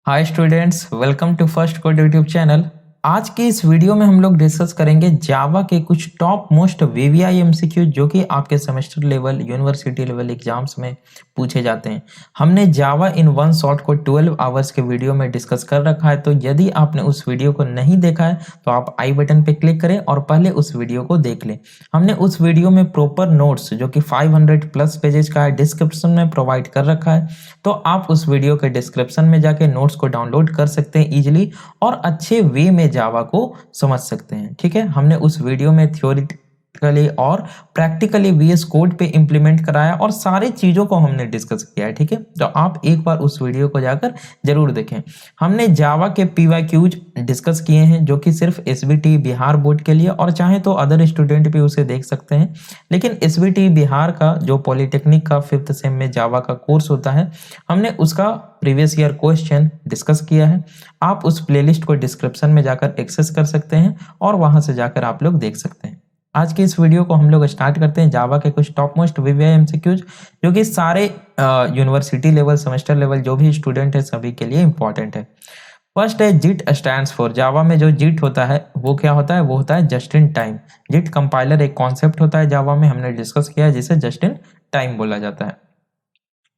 Hi students, welcome to first code YouTube channel. आज के इस वीडियो में हम लोग डिस्कस करेंगे जावा के कुछ टॉप मोस्ट वीवीआई एमसीक्यू जो कि आपके semester level university level exams में पूछे जाते हैं। हमने जावा इन वन शॉट को 12 आवर्स के वीडियो में डिस्कस कर रखा है, तो यदि आपने उस वीडियो को नहीं देखा है तो आप आई बटन पे क्लिक करें और पहले उस वीडियो को देख लें। हमने उस वीडियो में प्रॉपर नोट्स जो कि 500 प्लस पेजेस का है डिस्क्रिप्शन में प्रोवाइड कर रखा है, तो आप उस वीडियो के डिस्क्रिप्शन में जाके नोट्स को डाउनलोड कर सकते हैं इजीली और अच्छे वे में जावा को समझ सकते हैं। ठीक है, हमने उस वीडियो में थ्योरेटिकली और प्रैक्टिकली वीएस कोड पे इंप्लीमेंट कराया और सारी चीजों को हमने डिस्कस किया है। ठीक है, तो आप एक बार उस वीडियो को जाकर जरूर देखें। हमने जावा के पीवाईक्यूज डिस्कस किए हैं जो कि सिर्फ एसबीटी बिहार बोर्ड के लिए, और चाहे तो अदर स्टूडेंट भी उसे देख सकते हैं, लेकिन एसबीटी बिहार का जो पॉलिटेक्निक का 5th सेम में जावा का कोर्स होता है, हमने उसका प्रीवियस ईयर क्वेश्चन डिस्कस किया है। आप उस प्लेलिस्ट को डिस्क्रिप्शन में जाकर एक्सेस कर सकते हैं और वहां से जाकर आप लोग देख सकते हैं। आज के इस वीडियो को हम लोग स्टार्ट करते हैं जावा के कुछ टॉप मोस्ट वीवीआई एमसीक्यूज जो कि सारे यूनिवर्सिटी लेवल सेमेस्टर लेवल जो भी स्टूडेंट है सभी के लिए इंपॉर्टेंट है। फर्स्ट है जिट स्टैंड्स फॉर। जावा में जो जिट होता है वो क्या होता है? वो होता है जस्ट इन टाइम। जिट कंपाइलर एक कॉन्सेप्ट होता है जावा में, हमने डिस्कस किया है, जिसे जस्ट इन टाइम बोला जाता है।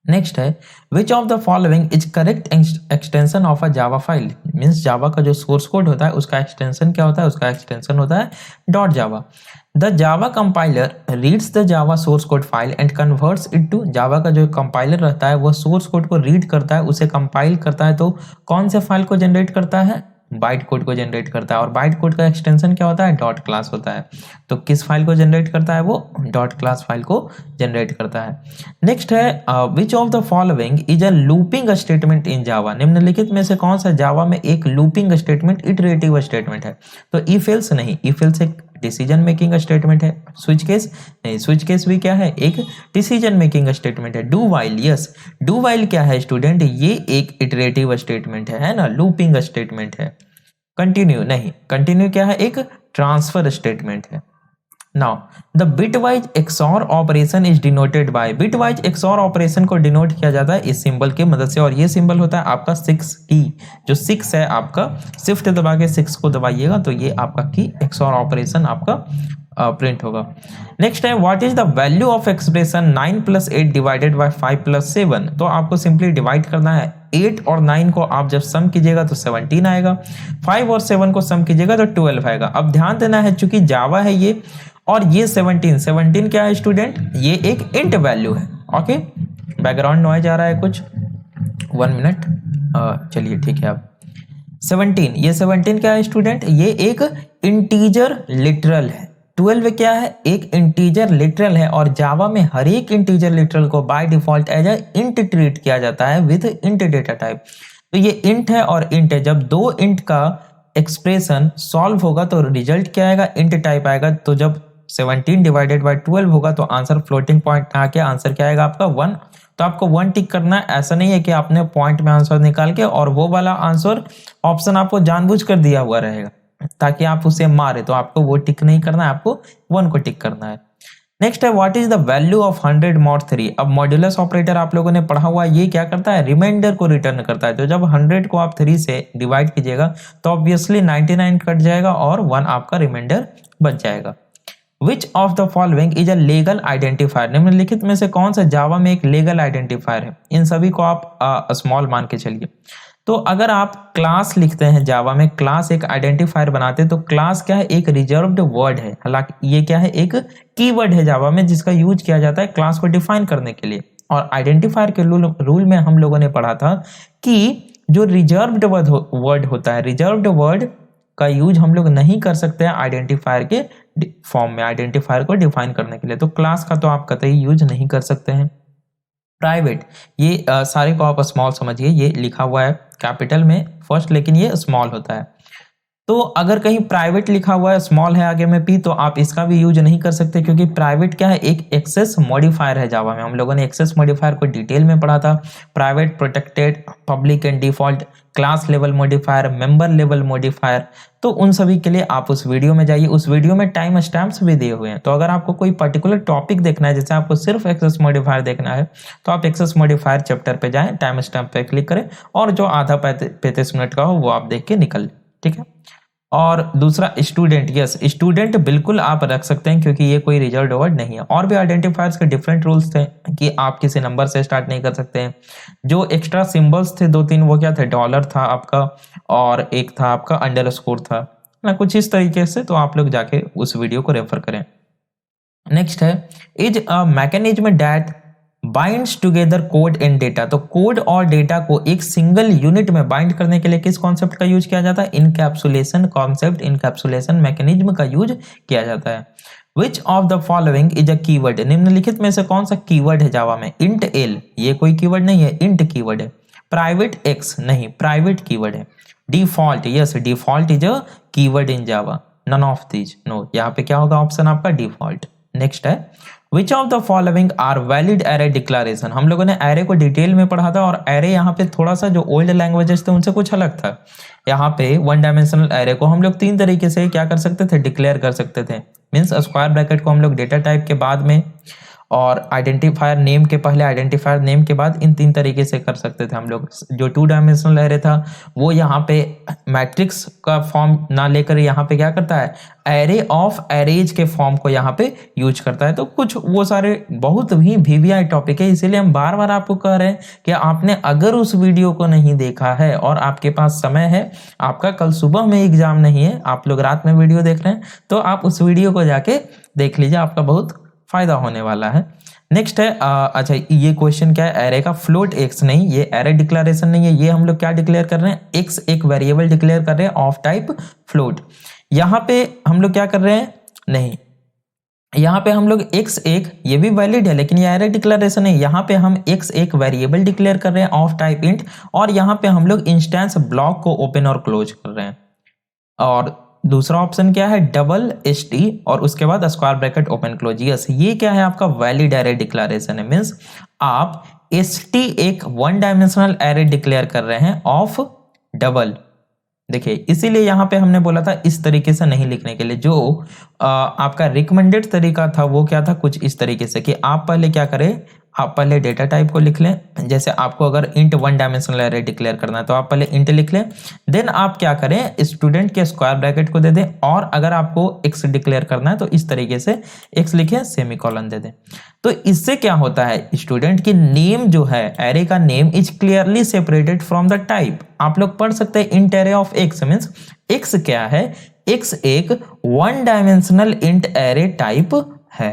नेक्स्ट है which of the following is correct extension of a Java file. Means Java का जो सोर्स कोड होता है उसका एक्सटेंशन क्या होता है? उसका एक्सटेंशन होता है dot Java. The Java compiler reads the Java source code file and converts it to. Java का जो कंपाइलर रहता है वह सोर्स कोड को रीड करता है, उसे कंपाइल करता है, तो कौन से फाइल को जनरेट करता है? बाइट कोड को जनरेट करता है। और बाइट कोड का एक्सटेंशन क्या होता है? डॉट क्लास होता है। तो किस फाइल को जनरेट करता है? वो डॉट क्लास फाइल को जनरेट करता है। नेक्स्ट है which of the following is a looping statement in Java. निम्नलिखित में से कौन सा जावा में एक लूपिंग स्टेटमेंट इटरेटिव स्टेटमेंट है? तो इफ एल्स नहीं, इफ एल्स एक डिसीजन मेकिंग स्टेटमेंट है। स्विच केस नहीं, स्विच केस भी क्या है? एक डिसीजन मेकिंग स्टेटमेंट है। Do while, yes, do while क्या है स्टूडेंट? ये एक इटरेटिव स्टेटमेंट है ना, लूपिंग स्टेटमेंट है। कंटिन्यू नहीं, कंटिन्यू क्या है? एक ट्रांसफर स्टेटमेंट है। Now the bitwise XOR operation is denoted by. Bitwise XOR operation को डिनोट किया जाता है इस सिंबल की मदद से, और ये सिंबल होता है आपका 6 की। जो 6 है आपका, शिफ्ट दबा के 6 को दबाइएगा तो ये आपका की एक्सॉर ऑपरेशन आपका प्रिंट होगा। नेक्स्ट है what is the value of expression 9 + 8 divided by 5 + 7। तो आपको सिंपली डिवाइड करना है। 8 और 9 को आप जब सम कीजिएगा तो 17 आएगा, 5 और 7 को सम कीजिएगा तो 12 आएगा। अब ध्यान देना है, चूंकि जावा है ये और ये 17 क्या है स्टूडेंट? ये एक इंट वैल्यू है। ओके, बैकग्राउंड नॉइज आ रहा है कुछ, 1 मिनट। चलिए ठीक है। अब 17, ये 17 क्या है स्टूडेंट? ये एक इंटीजर लिटरल है। 12 क्या है? एक इंटीजर लिटरल है, और जावा में हर एक इंटीजर लिटरल को by default as a int treat किया जाता है विद इंट डेटा टाइप। तो ये इंट है और इंट है, जब दो इंट का एक्सप्रेशन सॉल्व होगा तो रिजल्ट क्या आएगा? इंट टाइप आएगा। तो जब 17 डिवाइडेड बाय 12 होगा तो आंसर फ्लोटिंग पॉइंट आके आंसर क्या आएगा आपका? 1। तो आपको 1 टिक करना है। ऐसा नहीं है कि आपने पॉइंट में आंसर निकाल के और वो वाला आंसर ऑप्शन आपको जानबूझकर दिया हुआ रहेगा ताकि आप उसे मारे, तो आपको वो टिक नहीं करना है, आपको 1 को टिक करना है। नेक्स्ट है what is the value of 100 mod 3। अब मॉड्यूलस ऑपरेटर आप लोगों ने पढ़ा हुआ, ये क्या करता है? रिमाइंडर को रिटर्न करता है। तो जब 100 को आप 3 से डिवाइड कीजिएगा तो ऑब्वियसली 99 कट जाएगा और 1 आपका रिमाइंडर बच जाएगा। विच of the following is a legal identifier. निम्नलिखित में से कौन सा जावा में एक लीगल आइडेंटिफायर है? इन सभी को आप स्मॉल मान के चलिए। तो अगर आप क्लास लिखते हैं जावा में, क्लास एक आइडेंटिफायर बनाते हैं, तो क्लास क्या है? एक रिजर्व्ड वर्ड है। हालांकि ये क्या है? एक कीवर्ड है जावा में जिसका यूज किया जाता है क्लास को डिफाइन करने के लिए। और आइडेंटिफायर के रूल में हम लोगों ने पढ़ा था कि जो रिजर्व्ड वर्ड होता है, रिजर्व्ड वर्ड का यूज हम लोग नहीं कर सकते हैं आइडेंटिफायर के फॉर्म में, आइडेंटिफायर को डिफाइन करने के लिए। तो क्लास का तो आप कतई यूज नहीं कर सकते हैं। प्राइवेट, ये सारे को आप स्मॉल समझिए, ये लिखा हुआ है कैपिटल में फर्स्ट, लेकिन ये स्मॉल होता है। तो अगर कहीं प्राइवेट लिखा हुआ है, स्मॉल है आगे में p, तो आप इसका भी यूज नहीं कर सकते, क्योंकि प्राइवेट क्या है, एक एक्सेस मॉडिफायर है जावा में। हम लोगों ने एक्सेस मॉडिफायर को डिटेल में पढ़ा था। Private, protected, public and default, class level modifier, member level modifier. तो उन सभी के लिए आप उस वीडियो में जाइए, उस वीडियो में टाइम स्टैम्प्स भी दिए हुए हैं। तो अगर आपको कोई पर्टिकुलर टॉपिक देखना है, जैसे आपको सिर्फ एक्सेस मॉडिफायर देखना है, तो आप एक्सेस मॉडिफायर चैप्टर पे जाएं, टाइम स्टैम्प पे क्लिक करें, और जो आधा 35 मिनट का हो वो आप देख के निकल, ठीक है। और दूसरा स्टूडेंट, यस स्टूडेंट बिल्कुल आप रख सकते हैं, क्योंकि ये कोई रिजल्ट वर्ड नहीं है। और भी आइडेंटिफायर्स के डिफरेंट रूल्स थे कि आप किसी नंबर से स्टार्ट नहीं कर सकते हैं। जो एक्स्ट्रा सिंबल्स थे 2-3, वो क्या थे, डॉलर था आपका, और एक था आपका अंडरस्कोर था ना, कुछ इस तरीके से। तो आप लोग जाके उस वीडियो को रेफर करें। नेक्स्ट है, is a mechanism that binds together code and data. तो कोड और डेटा को एक सिंगल यूनिट में बाइंड करने के लिए किस कॉन्सेप्ट का यूज किया जाता है, इनकैप्सुलेशन कॉन्सेप्ट, इनकैप्सुलेशन मैकेनिज्म का यूज किया जाता है। Which of the following is a keyword, निम्नलिखित में से कौन सा कीवर्ड है जावा में, इंट एल, ये कोई कीवर्ड नहीं है, इंट कीवर्ड है। प्राइवेट एक्स, नहीं, प्राइवेट कीवर्ड है। Default, yes default is a keyword in Java, none of these, no, यहाँ पे क्या होगा ऑप्शन आपका डिफॉल्ट। नेक्स्ट है, which of the following are valid array declaration. हम लोगों ने एरे को डिटेल में पढ़ा था, और एरे यहाँ पे थोड़ा सा जो ओल्ड लैंग्वेजेस थे उनसे कुछ अलग था। यहाँ पे वन डायमेंशनल एरे को हम लोग 3 तरीके से क्या कर सकते थे, डिक्लेयर कर सकते थे। मीन्स स्क्वायर ब्रैकेट को हम लोग डेटा टाइप के बाद में, और आइडेंटिफायर नेम के पहले, आइडेंटिफायर नेम के बाद, इन 3 तरीके से कर सकते थे हम लोग। जो 2 डायमेंशनल एरे था वो यहाँ पे मैट्रिक्स का फॉर्म ना लेकर यहाँ पे क्या करता है, एरे ऑफ एरेज के फॉर्म को यहाँ पे यूज करता है। तो कुछ वो सारे बहुत ही वीवीआई टॉपिक है, इसीलिए हम बार बार आपको कह रहे हैं कि आपने अगर उस वीडियो को नहीं देखा है और आपके पास समय है, आपका कल सुबह में एग्जाम नहीं है, आप लोग रात में वीडियो देख रहे हैं, तो आप उस वीडियो को जाके देख लीजिए, आपका बहुत फायदा होने वाला है। नेक्स्ट है, अच्छा ये क्वेश्चन क्या है, एरे का फ्लोट एक्स, नहीं ये एरे डिक्लेरेशन नहीं है, ये हम लोग क्या डिक्लेयर कर रहे हैं, एक्स एक वेरिएबल डिक्लेयर कर रहे हैं ऑफ टाइप फ्लोट। यहां पे हम लोग क्या कर रहे हैं, नहीं यहाँ पे हम लोग x एक, ये भी वैलिड है, लेकिन ये एरे डिक्लेरेशन है। यहाँ पे हम x एक वेरिएबल डिक्लेयर कर रहे हैं ऑफ टाइप इंट, और यहाँ पे हम लोग इंस्टेंस ब्लॉक को ओपन और क्लोज कर रहे हैं। और दूसरा ऑप्शन क्या है, डबल एस टी और उसके बाद square bracket open close, yes ये क्या है आपका वैलिड एरे डिक्लेरेशन है। मींस आप एस टी एक 1 डायमेंशनल एरे डिक्लेयर कर रहे हैं ऑफ डबल। देखिए इसीलिए यहां पे हमने बोला था इस तरीके से नहीं लिखने के लिए। जो आपका रिकमेंडेड तरीका था वो क्या था, कुछ इस तरीके से कि आप पहले क्या करें, आप पहले डेटा टाइप को लिख लें। जैसे आपको अगर इंट 1 डायमेंशनल एरे डिक्लेयर करना है तो आप पहले इंट लिख लें, देन आप क्या करें, स्टूडेंट के स्क्वायर ब्रैकेट को दे दें, और अगर आपको एक्स डिक्लेयर करना है तो इस तरीके से एक्स लिखे, सेमीकोलन दे दें। तो इससे क्या होता है, स्टूडेंट की नेम जो है, एरे का name is clearly separated from the type. आप लोग पढ़ सकते हैं int array of x, means x क्या है, एक्स एक 1 डायमेंशनल इंट एरे टाइप है,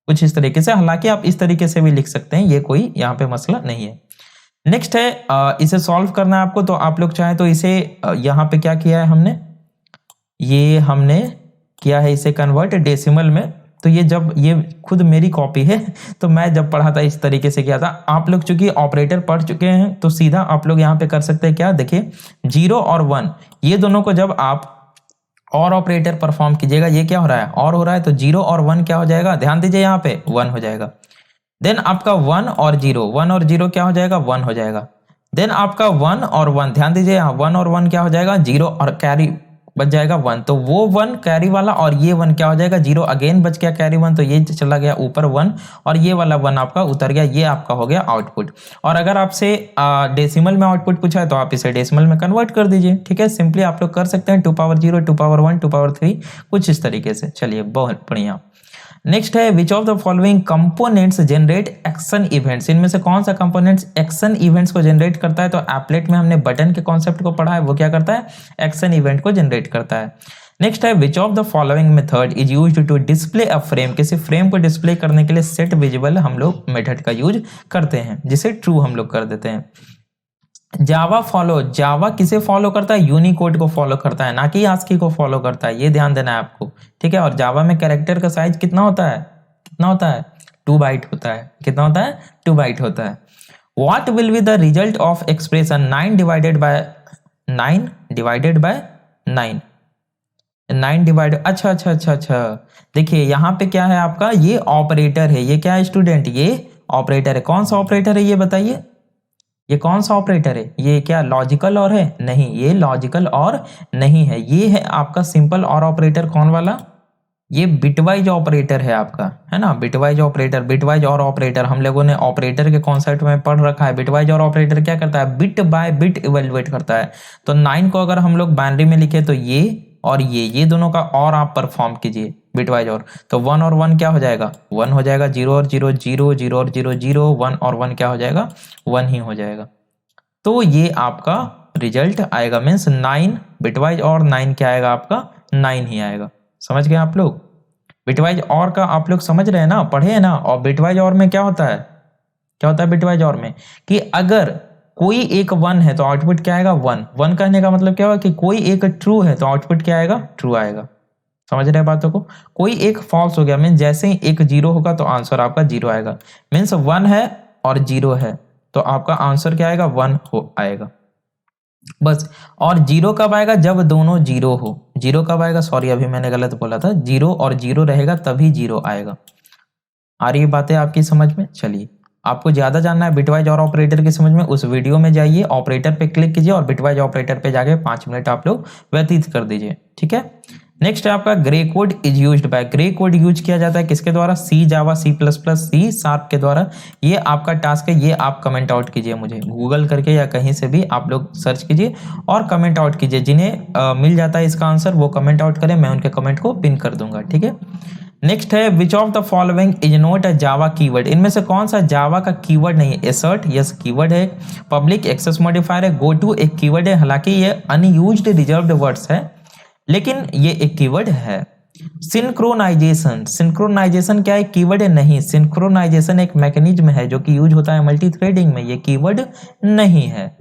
कुछ इस तरीके से। हालांकि आप इस तरीके से भी लिख सकते हैं, ये कोई यहाँ पे मसला नहीं है। नेक्स्ट है, इसे सॉल्व करना है आपको, तो आप लोग चाहें तो इसे यहाँ पे क्या किया है हमने, ये हमने किया है इसे कन्वर्ट डेसिमल में। तो ये जब ये खुद मेरी कॉपी है, तो मैं जब पढ़ा था इस तरीके से किया था। आप लोग चूंकि ऑपरेटर पढ़ चुके हैं तो सीधा आप लोग यहाँ पे कर सकते हैं क्या, देखिए 0 और 1 ये दोनों को जब आप और ऑपरेटर परफॉर्म कीजिएगा, ये क्या हो रहा है, और हो रहा है, तो 0 और 1 क्या हो जाएगा, ध्यान दीजिए यहाँ पे 1 हो जाएगा। देन आपका 1 और 0, 1 और 0 क्या हो जाएगा, 1 हो जाएगा। देन आपका 1 और 1, ध्यान दीजिए यहाँ 1 और 1 क्या हो जाएगा, 0 और कैरी बच जाएगा 1, तो वो 1 कैरी वाला और ये 1 क्या हो जाएगा, 0 अगेन बच गया कैरी 1, तो ये चला गया ऊपर 1 और ये वाला 1 आपका उतर गया, ये आपका हो गया आउटपुट। और अगर आपसे डेसिमल में आउटपुट पूछा है तो आप इसे डेसिमल में कन्वर्ट कर दीजिए, ठीक है। सिंपली आप लोग कर सकते हैं 2 पावर 0, 2 पावर 1, 2 पावर 3, कुछ इस तरीके से। चलिए बहुत बढ़िया। नेक्स्ट है, which of the following components generate action events. इनमें से कौन सा कंपोनेंट्स एक्शन इवेंट्स को जनरेट करता है, तो एप्लेट में हमने बटन के कॉन्सेप्ट को पढ़ा है, वो क्या करता है, एक्शन इवेंट को जनरेट करता है। नेक्स्ट है, which of the following method is used to display a frame. किसी फ्रेम को डिस्प्ले करने के लिए सेट विजिबल हम लोग मेथड का यूज करते हैं, जिसे ट्रू हम लोग कर देते हैं। जावा फॉलो, जावा किसे फॉलो करता है, यूनिकोड को फॉलो करता है, ना कि आस्की को फॉलो करता है, ये ध्यान देना है आपको, ठीक है। और जावा में कैरेक्टर का साइज कितना होता है, कितना होता है, 2 बाइट होता है। कितना होता है, 2 बाइट होता है। What will be the result of expression 9 divided by 9 divided by 9। 9 divide, अच्छा अच्छा अच्छा अच्छा, देखिए यहाँ पे क्या है आपका, ये ऑपरेटर है, ये क्या है स्टूडेंट, ये ऑपरेटर है। कौन सा ऑपरेटर है ये बताइए, ये कौन सा ऑपरेटर है, ये क्या लॉजिकल और है, नहीं ये लॉजिकल और नहीं है, ये है आपका सिंपल और ऑपरेटर। कौन वाला, ये बिटवाइज ऑपरेटर है आपका, है ना, बिटवाइज ऑपरेटर, बिटवाइज और ऑपरेटर हम लोगों ने ऑपरेटर के कॉन्सेप्ट में पढ़ रखा है। बिटवाइज और ऑपरेटर क्या करता है, बिट बाय बिट इवेलुएट करता है। तो 9 को अगर हम लोग बाइनरी में लिखे तो ये और ये दोनों का और आप परफॉर्म कीजिए बिटवाइज और, तो 1 और 1 क्या हो जाएगा, 1 हो जाएगा, 0 और 0 0, 0 और 0 0, 1 और 1 क्या हो जाएगा, 1 ही हो जाएगा। तो ये आपका रिजल्ट आएगा, मीन्स 9 बिटवाइज और 9 क्या आएगा आपका, 9 ही आएगा। समझ गए आप लोग, बिटवाइज और का आप लोग समझ रहे हैं ना, पढ़े हैं ना। और बिटवाइज और में क्या होता है, क्या होता है बिटवाइज और में, कि अगर कोई एक 1 है तो आउटपुट क्या आएगा, 1 1 कहने का मतलब क्या होगा कि कोई एक ट्रू है तो आउटपुट क्या आएगा, ट्रू आएगा। समझ रहे हैं बातों को, कोई एक फॉल्स हो गया, मीन जैसे ही एक 0 होगा तो आंसर आपका 0 आएगा। मीन्स 1 है और 0 है तो आपका आंसर क्या आएगा, 1 हो आएगा बस। और 0 कब आएगा, जब दोनों 0 हो। 0 कब आएगा, सॉरी अभी मैंने गलत बोला था, 0 और 0 रहेगा तभी 0 आएगा। आ रही है बातें आपकी समझ में। चलिए, आपको ज्यादा जानना है बिटवाइज और ऑपरेटर की समझ में, उस वीडियो में जाइए, ऑपरेटर पे क्लिक कीजिए और बिटवाइज ऑपरेटर पे जाके 5 मिनट आप लोग व्यतीत कर दीजिए, ठीक है। नेक्स्ट है आपका gray code is used by, gray code use किया जाता है किसके द्वारा, C Java, C plus plus, C sharp के द्वारा। ये आपका टास्क है, ये आप कमेंट आउट कीजिए, मुझे गूगल करके या कहीं से भी आप लोग सर्च कीजिए और कमेंट आउट कीजिए। जिन्हें मिल जाता है इसका आंसर वो कमेंट आउट करें, मैं उनके कमेंट को पिन कर दूंगा, ठीक है। नेक्स्ट है which of the following is not a Java keyword, इनमें से कौन सा जावा का कीवर्ड नहीं है। एसर्ट, यस कीवर्ड है। पब्लिक एक्सेस मॉडिफायर है। गो टू एक कीवर्ड है, हालांकि ये अनयूज्ड रिजर्व्ड वर्ड्स है लेकिन ये एक कीवर्ड है। सिंक्रोनाइजेशन, सिंक्रोनाइजेशन क्या है, कीवर्ड है नहीं। सिंक्रोनाइजेशन एक मैकेनिज्म है जो कि यूज होता है मल्टी थ्रेडिंग में, ये कीवर्ड नहीं है।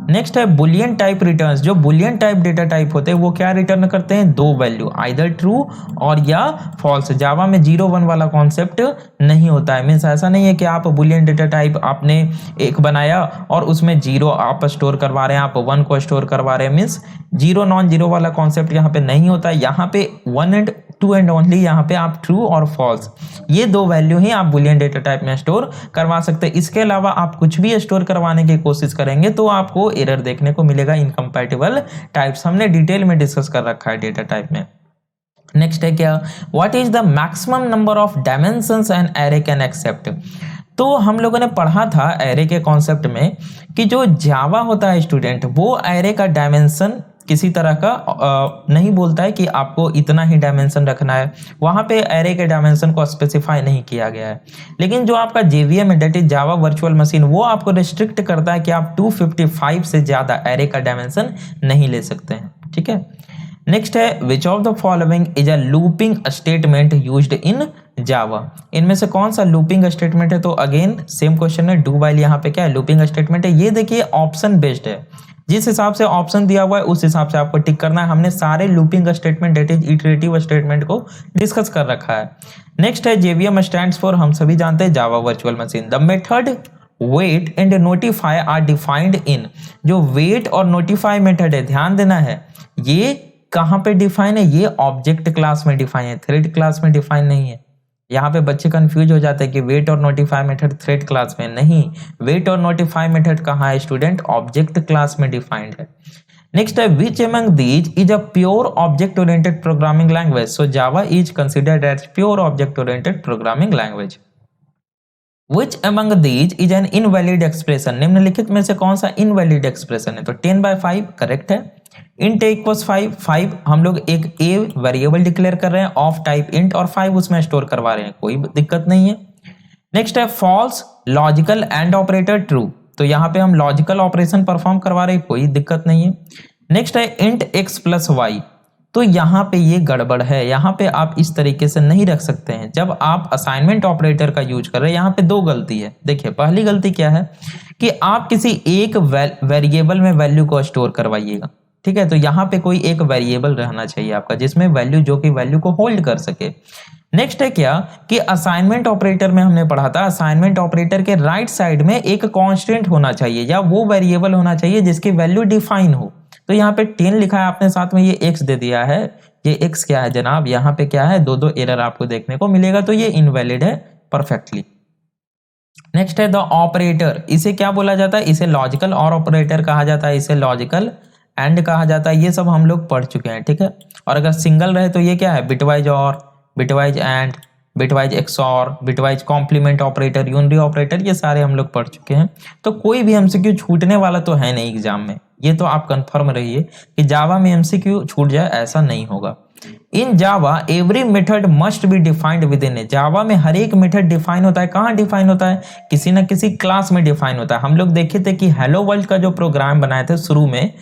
नेक्स्ट है बुलियन टाइप रिटर्न्स, जो बुलियन टाइप डेटा टाइप होते हैं वो क्या रिटर्न करते हैं, दो वैल्यू, आइदर ट्रू और या फॉल्स। जावा में 0 1 वाला कॉन्सेप्ट नहीं होता है, मीन्स ऐसा नहीं है कि आप बुलियन डेटा टाइप आपने एक बनाया और उसमें 0 आप स्टोर करवा रहे हैं, आप 1 को स्टोर करवा रहे हैं, मीन्स 0 नॉन 0 वाला कॉन्सेप्ट यहाँ पे नहीं होता है। यहाँ पे 1 एंड 2 एंड ओनली, यहाँ पे आप ट्रू और फॉल्स ये दो वैल्यू ही आप बुलियन डेटा टाइप में स्टोर करवा सकते हैं। इसके अलावा आप कुछ भी स्टोर करवाने की कोशिश करेंगे तो आपको एरर देखने को मिलेगा, इनकम्पैटिबल टाइप्स हमने डिटेल में डिस्कस कर रखा है डेटा टाइप में। नेक्स्ट है क्या, what is the maximum number of dimensions an array can accept. तो हम लोगों ने पढ़ा था एरे के कॉन्सेप्ट में कि जो जावा होता है स्टूडेंट, वो एरे का डायमेंशन किसी तरह का नहीं बोलता है कि आपको इतना ही डायमेंशन रखना है, वहां पे एरे के डायमेंशन को स्पेसिफाई नहीं किया गया है। लेकिन जो आपका जेवीएम है, that is Java virtual machine, वो आपको रिस्ट्रिक्ट करता है कि आप 255 से ज्यादा एरे का डायमेंशन नहीं ले सकते हैं, ठीक है। नेक्स्ट है which of the following is a looping statement used in Java, इनमें से कौन सा लूपिंग स्टेटमेंट है। तो अगेन सेम क्वेश्चन है, डू वाइल यहाँ पे क्या है, लूपिंग स्टेटमेंट है। ये देखिए ऑप्शन बेस्ड है, जिस हिसाब से ऑप्शन दिया हुआ है उस हिसाब से आपको टिक करना है। हमने सारे looping statement that is iterative statement को डिस्कस कर रखा है। नेक्स्ट है जेवीएम स्टैंड्स फॉर, हम सभी जानते हैं Java virtual machine. The method wait and notify are defined in, जो वेट और नोटिफाई मेथड है, ध्यान देना है ये कहां पे डिफाइन है, ये ऑब्जेक्ट क्लास में डिफाइन है, थ्रेड क्लास में डिफाइन नहीं है। यहाँ पे बच्चे कंफ्यूज हो जाते हैं कि वेट और नोटिफाई मेथड थ्रेड क्लास में, नहीं, वेट और नोटिफाई मेथड कहाँ है स्टूडेंट, ऑब्जेक्ट क्लास में डिफाइंड है। नेक्स्ट है which among these is a pure object oriented programming language. So Java is considered as pure object oriented programming language. Which among these is an invalid expression, निम्नलिखित में से कौन सा invalid expression है। तो 10/5 correct है। int equals 5, 5 हम लोग एक a वेरिएबल डिक्लेयर कर रहे हैं ऑफ टाइप int और 5 उसमें स्टोर करवा रहे हैं, कोई दिक्कत नहीं है। नेक्स्ट है false logical and operator true, तो यहाँ पे हम लॉजिकल ऑपरेशन परफॉर्म करवा रहे हैं, कोई दिक्कत नहीं है। नेक्स्ट है int x प्लस वाई, तो यहाँ पे ये गड़बड़ है, यहाँ पे आप इस तरीके से नहीं रख सकते हैं जब आप असाइनमेंट ऑपरेटर का यूज कर रहे हैं। यहाँ पे दो गलती है, देखिए पहली गलती क्या है कि आप किसी एक वेरिएबल में वैल्यू को स्टोर करवाइएगा, ठीक है। तो यहाँ पे कोई एक वेरिएबल रहना चाहिए आपका जिसमें वैल्यू, जो कि वैल्यू को होल्ड कर सके। नेक्स्ट है क्या कि असाइनमेंट ऑपरेटर में हमने पढ़ा था, असाइनमेंट ऑपरेटर के राइट साइड में एक कांस्टेंट होना चाहिए या वो वेरिएबल होना चाहिए जिसकी वैल्यू डिफाइन हो। तो यहाँ पे 10 लिखा है आपने, साथ में ये x दे दिया है, ये x क्या है जनाब, यहाँ पे क्या है, दो एरर आपको देखने को मिलेगा, तो ये इनवैलिड है परफेक्टली। नेक्स्ट है द ऑपरेटर, इसे क्या बोला जाता है, इसे लॉजिकल और ऑपरेटर कहा जाता है, इसे लॉजिकल एंड कहा जाता है, ये सब हम लोग पढ़ चुके हैं, ठीक है। और अगर सिंगल रहे तो ये क्या है, bitwise or, bitwise and, bitwise xor, bitwise complement operator, unary operator, ये सारे हम लोग पढ़ चुके हैं। तो कोई भी एमसीक्यू छूटने वाला तो है नहीं एग्जाम में, ये तो आप कंफर्म रहिए कि जावा में एमसीक्यू छूट जाए ऐसा नहीं होगा। In Java every method must be defined within a, Java में हर एक मेथड डिफाइन होता है, कहाँ डिफाइन होता है, किसी ना किसी क्लास में डिफाइन होता है। हम लोग देखे थे कि हेलो वर्ल्ड का जो प्रोग्राम बनाए थे शुरू में,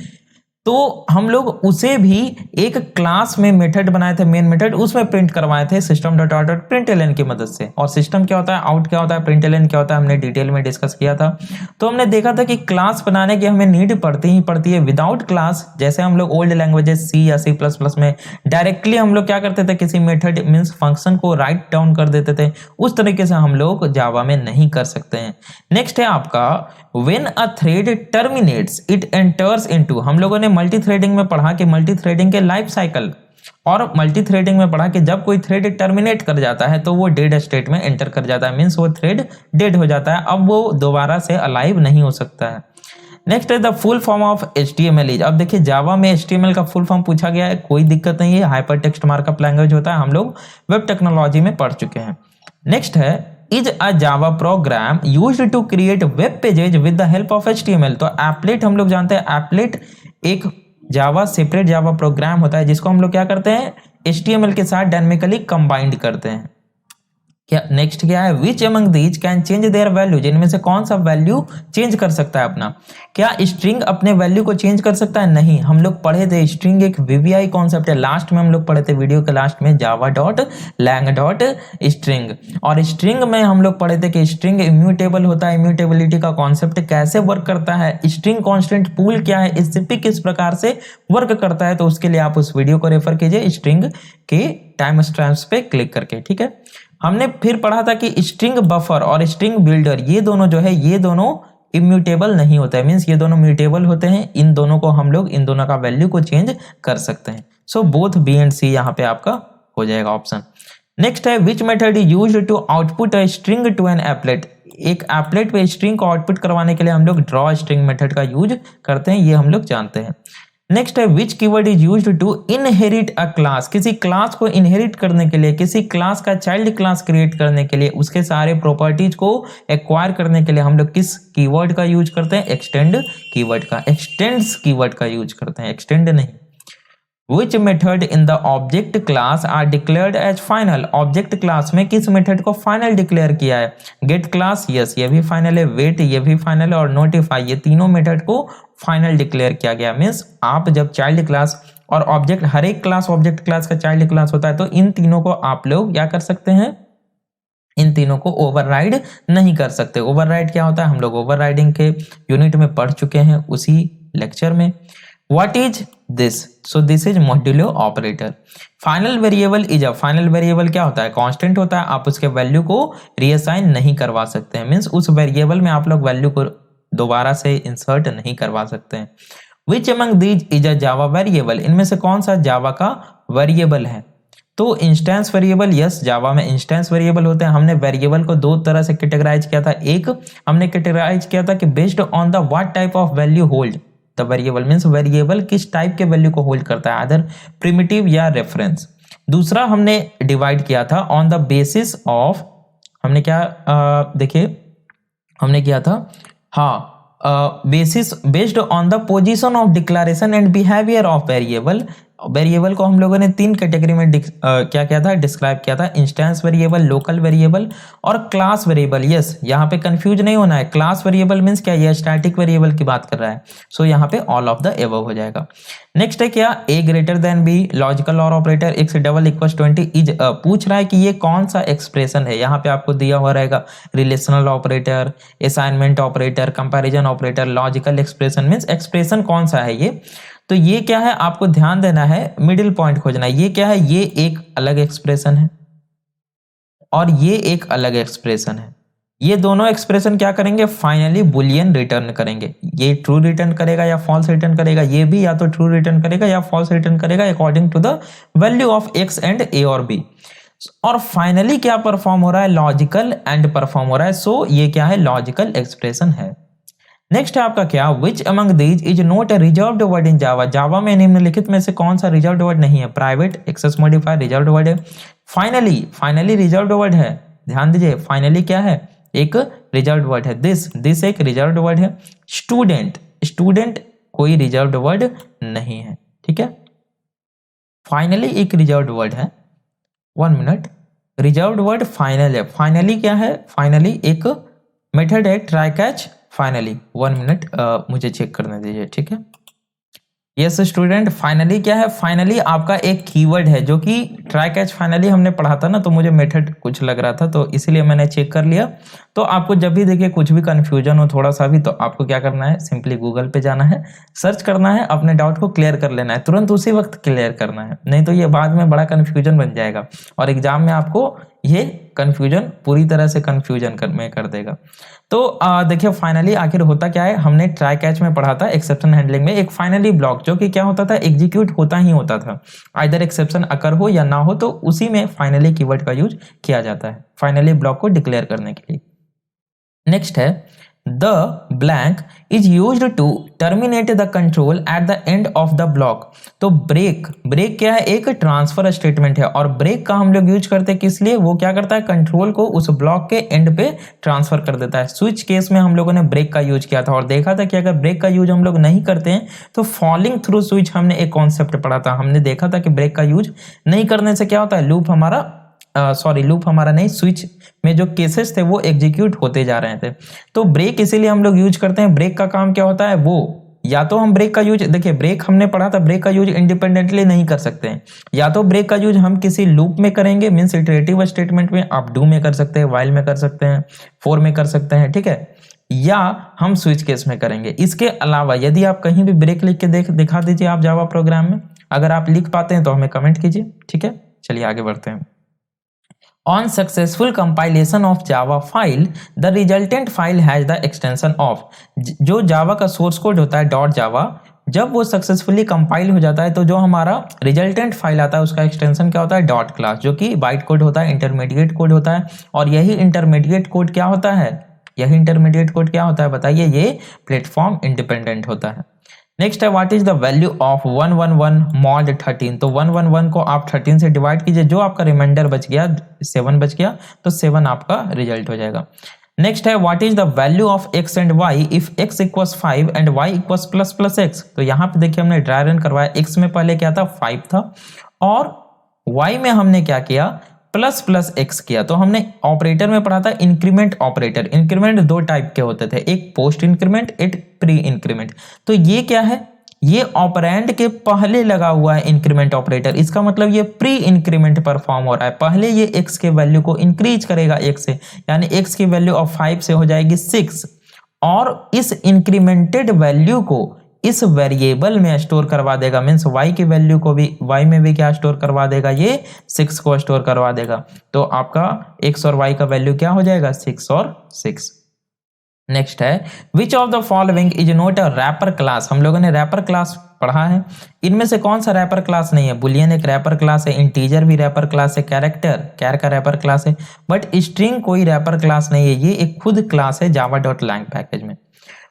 तो हम लोग उसे भी एक क्लास में मेथड बनाए थे, मेन मेथड, उसमें प्रिंट करवाए थे system dot out dot println की मदद से। और सिस्टम क्या होता है, आउट क्या होता है, प्रिंटलन क्या होता है, हमने डिटेल में डिस्कस किया था। तो हमने देखा था कि क्लास बनाने की हमें नीड पड़ती ही पड़ती है। विदाउट क्लास, जैसे हम लोग ओल्ड लैंग्वेजेस सी या C++ में डायरेक्टली हम लोग क्या करते थे, किसी मेथड मीन्स फंक्शन को राइट डाउन कर देते थे, उस तरीके से हम लोग जावा में नहीं कर सकते हैं। नेक्स्ट है आपका when a thread terminates it enters into, हम लोगों ने मल्टी थ्रेडिंग में पढ़ा कि मल्टी थ्रेडिंग के लाइफ साइकिल, और मल्टी थ्रेडिंग में पढ़ा कि जब कोई थ्रेड टर्मिनेट कर जाता है तो वो डेड स्टेट में एंटर कर जाता है, मीन्स वो थ्रेड डेड हो जाता है, अब वो दोबारा से अलाइव नहीं हो सकता है। नेक्स्ट है the full form of HTML is, अब देखिए जावा में HTML का फुल फॉर्म पूछा गया है, कोई दिक्कत नहीं है, हाइपर टेक्स्ट मार्कअप लैंग्वेज होता है, हम लोग वेब टेक्नोलॉजी में पढ़ चुके हैं। नेक्स्ट है is a Java program used to create web pages with the help of HTML, तो एप्लेट हम लोग जानते हैं, एप्लेट एक जावा सेपरेट जावा प्रोग्राम होता है जिसको हम लोग क्या करते हैं, HTML के साथ डायनेमिकली कंबाइंड करते हैं। क्या नेक्स्ट क्या है, which among these can change their value, जिनमें से कौन सा वैल्यू चेंज कर सकता है अपना, क्या स्ट्रिंग अपने वैल्यू को चेंज कर सकता है, नहीं। हम लोग पढ़े थे स्ट्रिंग एक VVI कॉन्सेप्ट है, लास्ट में हम लोग पढ़े थे वीडियो के लास्ट में, Java dot lang dot string, और स्ट्रिंग में हम लोग पढ़े थे कि स्ट्रिंग इम्यूटेबल होता है, इम्यूटेबिलिटी का कॉन्सेप्ट कैसे वर्क करता है, स्ट्रिंग कॉन्स्टेंट पूल क्या है, SCP किस प्रकार से वर्क करता है, तो उसके लिए आप उस वीडियो को रेफर कीजिए स्ट्रिंग के टाइम स्टैम्प्स पे क्लिक करके, ठीक है। हमने फिर पढ़ा था कि स्ट्रिंग बफर और स्ट्रिंग बिल्डर, ये दोनों जो है, ये दोनों इम्यूटेबल नहीं होता है, मींस ये दोनों म्यूटेबल होते हैं, इन दोनों को हम लोग, इन दोनों का वैल्यू को चेंज कर सकते हैं। So both B and C यहाँ पे आपका हो जाएगा ऑप्शन। नेक्स्ट है which method is used to output a string to an applet, एक एप्लेट पे स्ट्रिंग को आउटपुट करवाने के लिए हम लोग ड्रॉ स्ट्रिंग मेथड का यूज करते हैं, ये हम लोग जानते हैं। नेक्स्ट है which keyword is used to inherit a class, किसी क्लास को इनहेरिट करने के लिए, किसी क्लास का चाइल्ड क्लास क्रिएट करने के लिए, उसके सारे प्रॉपर्टीज को एक्वायर करने के लिए हम लोग किस कीवर्ड का यूज करते हैं, एक्सटेंड कीवर्ड का, एक्सटेंड्स कीवर्ड का यूज करते हैं, एक्सटेंड नहीं। Which method in the object class are declared as final, object class में किस मेथड को फाइनल डिक्लेयर किया है, गेट क्लास, यस ये भी फाइनल है, वेट ये भी फाइनल है, और नोटिफाई, ये तीनों मेथड को फाइनल डिक्लेयर किया गया। मीन्स आप जब चाइल्ड क्लास और ऑब्जेक्ट, हर एक क्लास ऑब्जेक्ट क्लास का चाइल्ड क्लास होता है, तो इन तीनों को आप लोग क्या कर सकते हैं, इन तीनों को ओवरराइड नहीं कर सकते। ओवरराइड क्या होता है, हम लोग ओवरराइडिंग के यूनिट में पढ़ चुके हैं उसी लेक्चर में। What is this? So this is modulo operator. Final variable is a, final variable क्या होता है, कांस्टेंट होता है, आप उसके वैल्यू को रीअसाइन नहीं करवा सकते हैं, मीन्स उस वेरिएबल में आप लोग वैल्यू को दोबारा से इंसर्ट नहीं करवा सकते हैं। Which among these is a Java variable? इनमें से कौन सा जावा का वेरिएबल है, तो इंस्टेंस वेरिएबल, यस जावा में इंस्टेंस वेरिएबल होते हैं। हमने वेरिएबल को दो तरह से कैटेगराइज किया था, एक हमने कैटेगराइज किया था कि based on the what type of value hold the variable, means variable किस टाइप के वैल्यू को होल्ड करता है, अदर प्रिमिटिव या रेफरेंस। दूसरा हमने डिवाइड किया था ऑन द बेसिस ऑफ, हमने क्या देखिए हमने किया था, हाँ basis based on the position of declaration and behaviour of variable. Variable को हम लोगों ने तीन कैटेगरी में क्या किया था, डिस्क्राइब किया था, इंस्टेंस वेरिएबल, लोकल वेरिएबल और क्लास वेरिएबल। यस यहाँ पे कंफ्यूज नहीं होना है, क्लास वेरिएबल मींस क्या, ये स्टैटिक वेरिएबल की बात कर रहा है, सो यहाँ पे ऑल ऑफ द एबव हो जाएगा। नेक्स्ट है क्या, ए ग्रेटर देन बी, लॉजिकल और operator, x double equal 20 is, पूछ रहा है कि ये कौन सा एक्सप्रेशन है, यहाँ पे आपको दिया हुआ रहेगा relational operator, assignment operator, comparison operator, logical expression means expression कौन सा है ये, तो ये क्या है आपको ध्यान देना है, मिडिल पॉइंट खोजना है। ये क्या है, ये एक अलग एक्सप्रेशन है और ये एक अलग एक्सप्रेशन है, ये दोनों एक्सप्रेशन क्या करेंगे, फाइनली बुलियन रिटर्न करेंगे। ये ट्रू रिटर्न करेगा या फॉल्स रिटर्न करेगा, ये भी या तो ट्रू रिटर्न करेगा या फॉल्स रिटर्न करेगा according to the value of x and a और बी। और फाइनली क्या परफॉर्म हो रहा है, लॉजिकल एंड परफॉर्म हो रहा है। सो ये क्या है, लॉजिकल एक्सप्रेशन है। नेक्स्ट है आपका क्या, which among these is not a reserved word in Java. Java में निम्नलिखित में से कौन सा रिजर्व्ड वर्ड नहीं है, private, access modifier reserved word है, फाइनली, फाइनली रिजर्व्ड वर्ड है। ध्यान दीजिए, फाइनली क्या है, एक रिजर्व्ड वर्ड है। दिस एक रिजर्व्ड वर्ड है। स्टूडेंट, स्टूडेंट कोई रिजर्व्ड वर्ड नहीं है, ठीक है। फाइनली एक रिजर्व्ड वर्ड है। 1 मिनट, रिजर्व्ड वर्ड फाइनल है। फाइनली क्या है, फाइनली एक मेथड है ट्राई कैच फाइनली। 1 मिनट, मुझे चेक करने दीजिए, ठीक है। यस स्टूडेंट, फाइनली क्या है, फाइनली आपका एक कीवर्ड है जो कि ट्राई कैच फाइनली हमने पढ़ा था ना, तो मुझे मेथड कुछ लग रहा था, तो इसीलिए मैंने चेक कर लिया। तो आपको जब भी देखिए कुछ भी कंफ्यूजन हो थोड़ा सा भी, तो आपको क्या करना है, सिंपली गूगल पे जाना है, सर्च करना है, अपने डाउट को क्लियर कर लेना है, तुरंत उसी वक्त क्लियर करना है, नहीं तो ये बाद में बड़ा कंफ्यूजन बन जाएगा और एग्जाम में आपको ये कंफ्यूजन पूरी तरह से कंफ्यूजन में कर देगा। तो देखिए फाइनली आखिर होता क्या है, हमने ट्राई कैच में पढ़ा था एक्सेप्शन हैंडलिंग में, एक फाइनली ब्लॉक जो कि क्या होता था, एग्जीक्यूट होता ही होता था, आइदर एक्सेप्शन अकर हो या ना हो, तो उसी में फाइनली कीवर्ड का यूज किया जाता है फाइनली ब्लॉक को डिक्लेयर करने के लिए। नेक्स्ट है, the blank is used to terminate the control at the end of the block. तो ब्रेक, ब्रेक क्या है, एक ट्रांसफर स्टेटमेंट है, और ब्रेक का हम लोग यूज करते हैं किस लिए, वो क्या करता है, कंट्रोल को उस ब्लॉक के एंड पे ट्रांसफर कर देता है। स्विच केस में हम लोगों ने ब्रेक का यूज किया था और देखा था कि अगर ब्रेक का यूज हम लोग नहीं करते हैं तो फॉलिंग थ्रू स्विच, हमने एक कॉन्सेप्ट पढ़ा था, हमने देखा था कि ब्रेक का यूज नहीं करने से क्या होता है, लूप हमारा लूप हमारा नहीं, स्विच में जो केसेस थे वो एग्जीक्यूट होते जा रहे थे। तो ब्रेक इसीलिए हम लोग यूज करते हैं। ब्रेक का काम क्या होता है, वो या तो हम ब्रेक का यूज, देखिए ब्रेक हमने पढ़ा था, ब्रेक का यूज इंडिपेंडेंटली नहीं कर सकते हैं, या तो ब्रेक का यूज हम किसी लूप में करेंगे, मींस इटरेटिव स्टेटमेंट में, आप डू में कर सकते हैं, व्हाइल में कर सकते हैं, फॉर में कर सकते हैं, ठीक है, या हम स्विच केस में करेंगे। इसके अलावा यदि आप कहीं भी ब्रेक लिख के दिखा दीजिए आप जावा प्रोग्राम में, अगर आप लिख पाते हैं तो हमें कमेंट कीजिए, ठीक है। चलिए आगे बढ़ते हैं। On successful compilation of Java file, the resultant file has the extension of, जो जावा का सोर्स कोड होता है डॉट जावा, जब वो सक्सेसफुली कंपाइल हो जाता है तो जो हमारा रिजल्टेंट फाइल आता है उसका एक्सटेंशन क्या होता है, डॉट क्लास, जो कि बाइट कोड होता है, इंटरमीडिएट कोड होता है। और यही इंटरमीडिएट कोड क्या होता है, यही इंटरमीडिएट कोड क्या होता है बताइए, ये प्लेटफॉर्म इंडिपेंडेंट होता है। नेक्स्ट है, what is the value of 111 mod 13। तो 111 को आप 13 से डिवाइड कीजिए, जो आपका रिमाइंडर बच गया 7 बच गया, तो 7 आपका रिजल्ट हो जाएगा। नेक्स्ट है, what is the value of x and y if x equals 5 and y equals plus plus x। तो यहाँ पे देखिए हमने ड्राई रन करवाया, x में पहले क्या था 5 था और y में हमने क्या किया, प्लस प्लस एक्स किया। तो हमने ऑपरेटर में पढ़ा था इंक्रीमेंट ऑपरेटर। इंक्रीमेंट दो टाइप के होते थे, एक पोस्ट इंक्रीमेंट, एक प्री इंक्रीमेंट। तो ये क्या है, ये ऑपरेंड के पहले लगा हुआ है इंक्रीमेंट ऑपरेटर, इसका मतलब ये प्री इंक्रीमेंट परफॉर्म हो रहा है। पहले ये एक्स के वैल्यू को इंक्रीज करेगा एक से, यानी एक्स की वैल्यू ऑफ 5 से हो जाएगी 6, और इस इंक्रीमेंटेड वैल्यू को इस वेरिएबल में स्टोर करवा देगा, मींस y की वैल्यू को भी y में भी क्या स्टोर करवा देगा, ये 6 को स्टोर करवा देगा। तो आपका x और y का वैल्यू क्या हो जाएगा, 6 और 6। नेक्स्ट है, which of the following is not a rapper class. हम लोगों ने रैपर क्लास पढ़ा है, इनमें से कौन सा रैपर क्लास नहीं है। बुलियन एक रैपर क्लास है, इंटीजर भी रैपर क्लास है, कैरेक्टर कैर का रैपर क्लास है, बट स्ट्रिंग कोई रैपर क्लास नहीं है, ये एक खुद क्लास है java.lang पैकेज में।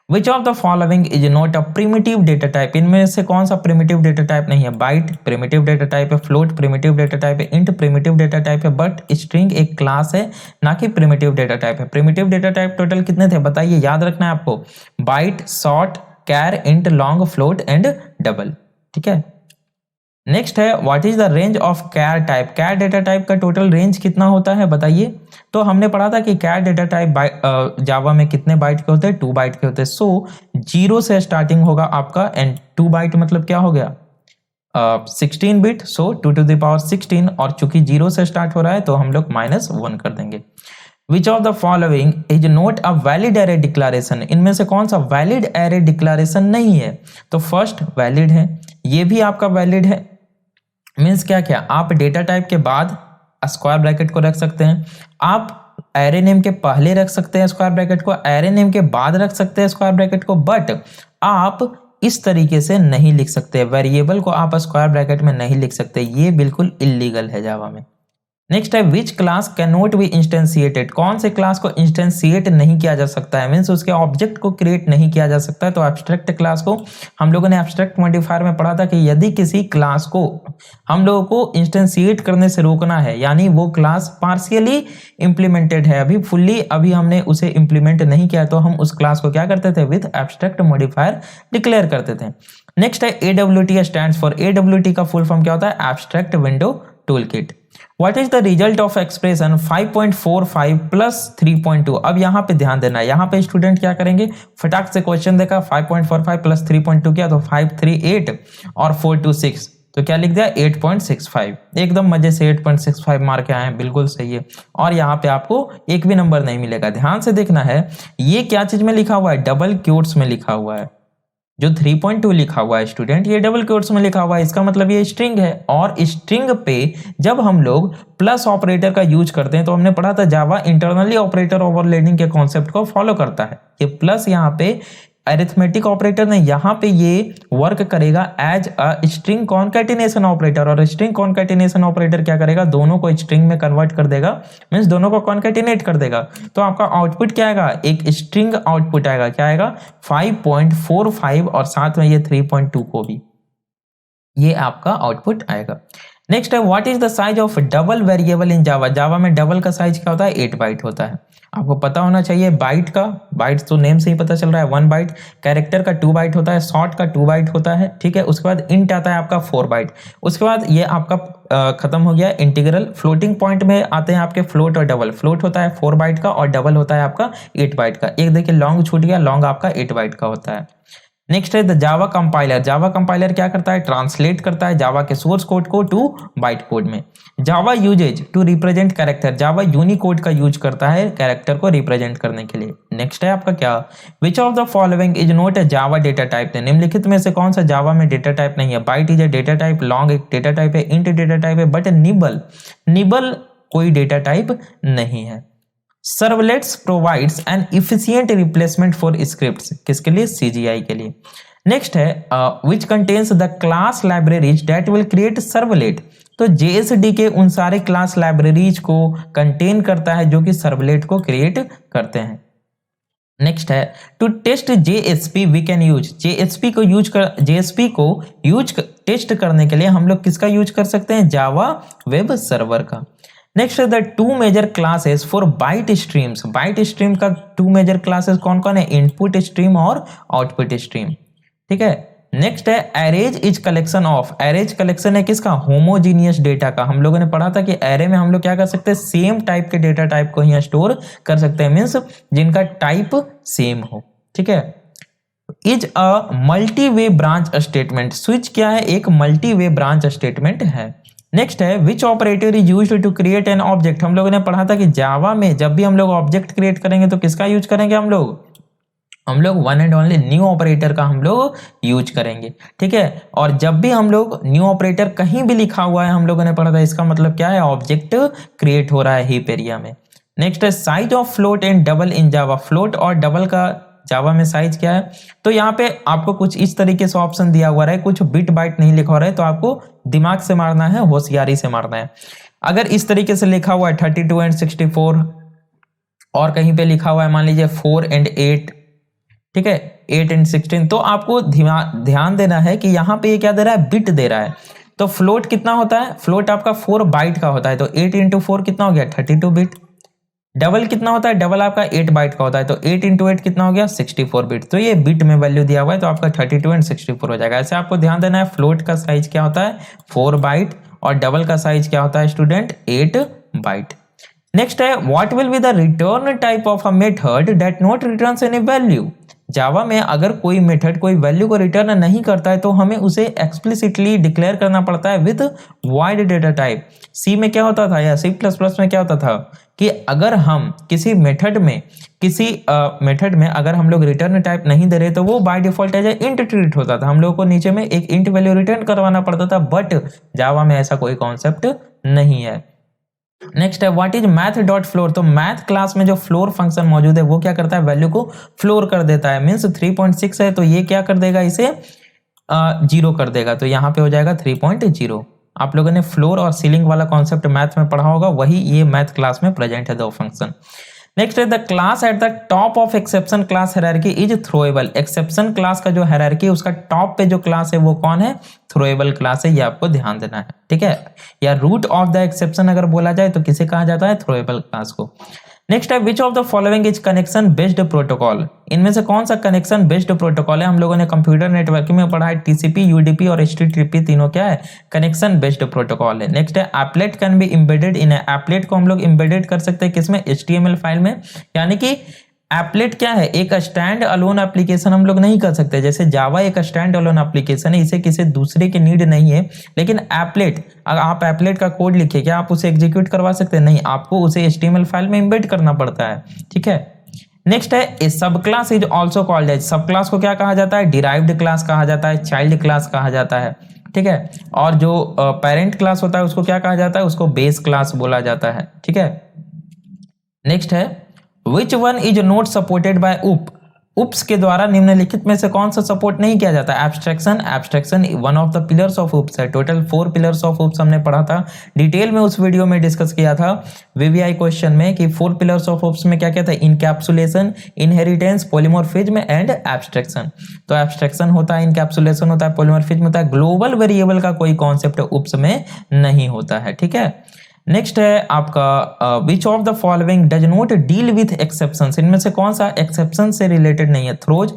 Which of the following is not a primitive data type। इनमें से कौन सा primitive data type नहीं है। बाइट primitive data type है, float primitive data type है, int primitive data type है, but string एक क्लास है ना कि primitive data type है। primitive data type टोटल कितने थे बताइए, याद रखना है आपको, byte, short, char, int, long, float and double, ठीक है। नेक्स्ट है, what is the range of char type. Char data type का टोटल रेंज कितना होता है बताइए। तो हमने पढ़ा था कि कैर डेटा टाइप जावा में कितने बाइट के होते हैं, 2 बाइट के होते हैं। सो 0 से स्टार्टिंग होगा आपका, एंड 2 बाइट मतलब क्या हो गया 16 bit, so 2 to the power 16, और चूंकि 0 से स्टार्ट हो रहा है तो हम लोग -1 कर देंगे। Which of the following is not a valid array declaration। इनमें से कौन सा वैलिड array डिक्लेरेशन नहीं है। तो फर्स्ट वैलिड है, ये भी आपका वैलिड है, मीन्स क्या क्या, आप डेटा टाइप के बाद स्क्वायर ब्रैकेट को रख सकते हैं, आप एरे नेम के पहले रख सकते हैं स्क्वायर ब्रैकेट को, एरे नेम के बाद रख सकते हैं स्क्वायर ब्रैकेट को, बट आप इस तरीके से नहीं लिख सकते, वेरिएबल को आप स्क्वायर ब्रैकेट में नहीं लिख सकते, ये बिल्कुल इलीगल है जावा में। नेक्स्ट है which class can not be instantiated, कौन से क्लास को इंस्टेंशिएट नहीं किया जा सकता है, मीन्स उसके ऑब्जेक्ट को क्रिएट नहीं किया जा सकता है। तो एब्स्ट्रैक्ट क्लास को हम लोगों ने एब्स्ट्रैक्ट मॉडिफायर में पढ़ा था कि यदि किसी क्लास को हम लोगों को इंस्टेंशिएट करने से रोकना है, यानी वो क्लास पार्शियली इंप्लीमेंटेड है, अभी फुल्ली अभी हमने उसे इंप्लीमेंट नहीं किया, तो हम उस क्लास को क्या करते थे, विद एब्स्ट्रैक्ट मॉडिफायर डिक्लेयर करते थे। नेक्स्ट है AWT स्टैंड्स फॉर, AWT का फुल फॉर्म क्या होता है, abstract window toolkit. What is the result of expression 5.45 plus 3.2? अब यहाँ पे ध्यान देना है, यहाँ पे स्टूडेंट क्या करेंगे, फटाक से क्वेश्चन देखा 5.45 प्लस 3.2 किया तो 538 और 426, तो क्या लिख दिया 8.65, एकदम मजे से 8.65 मार के आए हैं, बिल्कुल सही है। और यहाँ पे आपको एक भी नंबर नहीं मिलेगा। ध्यान से देखना है, ये क्या चीज में लिखा हुआ है, डबल क्वोट्स में लिखा हुआ है। जो 3.2 लिखा हुआ है स्टूडेंट, ये डबल क्वोट्स में लिखा हुआ है, इसका मतलब ये स्ट्रिंग है। और स्ट्रिंग पे जब हम लोग प्लस ऑपरेटर का यूज करते हैं, तो हमने पढ़ा था जावा इंटरनली ऑपरेटर ओवरलोडिंग के कॉन्सेप्ट को फॉलो करता है। ये प्लस यहाँ पे अरिथमेटिक ऑपरेटर ने यहाँ पे ये वर्क करेगा as a string concatenation operator, और स्ट्रिंग कॉन्कैटिनेशन ऑपरेटर क्या करेगा, दोनों को स्ट्रिंग में कन्वर्ट कर देगा, मींस दोनों को कॉन्कैटिनेट कर देगा। तो आपका आउटपुट क्या आएगा, एक स्ट्रिंग आउटपुट आएगा, क्या आएगा 5.45 और साथ में ये 3.2 को भी, ये आपका आउटपुट आएगा। नेक्स्ट है what is the size of double variable in Java, Java में डबल का साइज क्या होता है, 8 बाइट होता है। आपको पता होना चाहिए बाइट का, बाइट तो नेम से ही पता चल रहा है 1 बाइट, कैरेक्टर का 2 बाइट होता है, शॉर्ट का 2 बाइट होता है, ठीक है। उसके बाद इंट आता है आपका 4 बाइट, उसके बाद ये आपका खत्म हो गया इंटीग्रल। फ्लोटिंग पॉइंट में आते हैं आपके फ्लोट और डबल, फ्लोट होता है 4 बाइट का और डबल होता है आपका 8 बाइट का। एक देखिए लॉन्ग छूट गया, लॉन्ग आपका 8 बाइट का होता है। नेक्स्ट है the Java compiler, Java compiler क्या करता है, ट्रांसलेट करता है जावा के सोर्स कोड को टू बाइट कोड में। Java uses to represent character, Java Unicode का यूज करता है कैरेक्टर को रिप्रेजेंट करने के लिए। नेक्स्ट है आपका क्या, which of the following is not a Java data type, निम्नलिखित में से कौन सा जावा में डेटा टाइप नहीं है। Byte is a data type, long एक डेटा टाइप है, इंट डेटा टाइप है, बट निबल, निबल कोई डेटा टाइप नहीं है। Servlets provides an efficient replacement for scripts, किसके लिए, सीजीआई के लिए। नेक्स्ट है which contains the class libraries that will create servlet, तो जेएसडी के उन सारे क्लास लाइब्रेरीज को कंटेन करता है जो कि सर्वलेट को क्रिएट करते हैं। नेक्स्ट है to test JSP we can use, JSP को यूज टेस्ट करने के लिए हम लोग किसका यूज कर सकते हैं, जावा वेब सर्वर का। नेक्स्ट है the 2 major classes for byte streams, byte stream का 2 मेजर क्लासेस कौन कौन है, इनपुट स्ट्रीम और आउटपुट स्ट्रीम, ठीक है। नेक्स्ट है arrays is collection of, arrays collection है किसका, होमोजीनियस डेटा का। हम लोगों ने पढ़ा था कि एरे में हम लोग क्या कर सकते हैं, सेम टाइप के डेटा टाइप को ही स्टोर कर सकते हैं, मीन्स जिनका टाइप सेम हो, ठीक है। Is a multi way branch statement, switch क्या है, एक मल्टी वे ब्रांच स्टेटमेंट है। नेक्स्ट है which operator is used to create an object, हम लोगों ने पढ़ा था कि जावा में जब भी हम लोग ऑब्जेक्ट क्रिएट करेंगे तो किसका यूज करेंगे, हम लोग one and only new operator का हम लोग यूज करेंगे, ठीक है। और जब भी हम लोग न्यू ऑपरेटर कहीं भी लिखा हुआ है हम लोगों ने पढ़ा था, इसका मतलब क्या है, ऑब्जेक्ट क्रिएट हो रहा है हीप एरिया में। नेक्स्ट है size of float and double in Java, float और डबल का जावा में साइज क्या है, तो यहाँ पे आपको कुछ इस तरीके से ऑप्शन दिया हुआ है, कुछ बिट बाइट नहीं लिखा हो रहा है, तो आपको दिमाग से मारना है, होशियारी से मारना है। अगर इस तरीके से लिखा हुआ है 32 एंड 64 और कहीं पे लिखा हुआ है मान लीजिए 4 एंड 8, ठीक है, 8 एंड 16, तो आपको ध्यान देना है कि यहाँ पे ये क्या दे रहा है, बिट दे रहा है। तो फ्लोट कितना होता है, फ्लोट आपका 4 बाइट का होता है, तो 8 इंटू 4 कितना हो गया, 32 बिट। डबल कितना होता है, डबल आपका 8 बाइट का होता है, तो 8 इंटू 8 कितना हो गया, 64 बिट। तो ये बिट में वैल्यू दिया हुआ है, तो आपका 32 एंड 64 हो जाएगा। ऐसे आपको ध्यान देना है, फ्लोट का साइज क्या होता है, 4 बाइट, और डबल का साइज क्या होता है स्टूडेंट, 8 बाइट। नेक्स्ट है what will be the return type of a method that not returns any value, Java में अगर कोई मेथड कोई वैल्यू को रिटर्न नहीं करता है तो हमें उसे एक्सप्लिसिटली डिक्लेयर करना पड़ता है विद वॉइड डेटा टाइप। सी में क्या होता था या C++ में क्या होता था कि अगर हम किसी मेथड में अगर हम लोग रिटर्न टाइप नहीं दे रहे तो वो by default as int treat होता था, हम लोगों को नीचे में एक इंट वैल्यू रिटर्न करवाना पड़ता था, बट जावा में ऐसा कोई कॉन्सेप्ट नहीं है। नेक्स्ट है what is math dot floor. तो मैथ क्लास में जो फ्लोर फंक्शन मौजूद है वो क्या करता है, वैल्यू को फ्लोर कर देता है। मीन्स 3.6 है तो ये क्या कर देगा, इसे 0 कर देगा। तो यहाँ पे हो जाएगा 3.0। आप लोगों ने फ्लोर और सीलिंग वाला कॉन्सेप्ट मैथ में पढ़ा होगा, वही ये मैथ क्लास में प्रेजेंट है दो फंक्शन। नेक्स्ट है the class at the top of exception class hierarchy is throwable. Exception class का जो हायरार्की उसका टॉप पे जो क्लास है वो कौन है, थ्रोएबल क्लास है, ये आपको ध्यान देना है, ठीक है। या रूट ऑफ द एक्सेप्शन अगर बोला जाए तो किसे कहा जाता है, थ्रोएबल क्लास को। नेक्स्ट है which of the following is connection based protocol. इनमें से कौन सा कनेक्शन बेस्ड प्रोटोकॉल है। हम लोगों ने कंप्यूटर नेटवर्किंग में पढ़ा है टीसीपी, यूडीपी और एचटीटीपी तीनों क्या है, कनेक्शन बेस्ड प्रोटोकॉल है। नेक्स्ट है applet can be embedded in applet को हम लोग एम्बेडेड कर सकते हैं किसमें, एचटीएमएल फाइल में। यानी कि एप्लेट क्या है, एक स्टैंड अलोन एप्लीकेशन हम लोग नहीं कर सकते। जैसे जावा एक स्टैंड अलोन एप्लीकेशन है, इसे किसी दूसरे की नीड नहीं है। लेकिन एप्लेट, अगर आप एप्लेट का कोड लिखे, क्या आप उसे एग्जीक्यूट करवा सकते हैं, नहीं, आपको उसे एचटीएमएल फाइल में एम्बेड करना पड़ता है, ठीक है। नेक्स्ट है a sub class is also called as. Sub class को क्या कहा जाता है, डिराइव्ड क्लास कहा जाता है, चाइल्ड क्लास कहा जाता है, ठीक है। और जो पेरेंट क्लास होता है उसको क्या कहा जाता है, उसको बेस क्लास बोला जाता है, ठीक है। नेक्स्ट है विच one is not supported by उप। उप्स के द्वारा निम्नलिखित में से कौन सा सपोर्ट नहीं किया जाता, abstraction. Abstraction one of the pillars of OOPs है। टोटल 4 पिलर्स ऑफ उप्स हमने पढ़ा था, डिटेल में उस वीडियो में डिस्कस किया था वीवीआई क्वेश्चन में कि 4 पिलर्स ऑफ उप्स में क्या क्या था, encapsulation, inheritance, polymorphism and abstraction. तो एब्स्ट्रैक्शन होता है, इनकैप्सुलेशन होता है, पॉलीमॉर्फिज्म होता है, ग्लोबल वेरिएबल का कोई कॉन्सेप्ट उप्स में नहीं होता है, ठीक है। नेक्स्ट है आपका which of the following does not deal with exceptions. इनमें से कौन सा एक्सेप्शन से रिलेटेड नहीं है, थ्रोज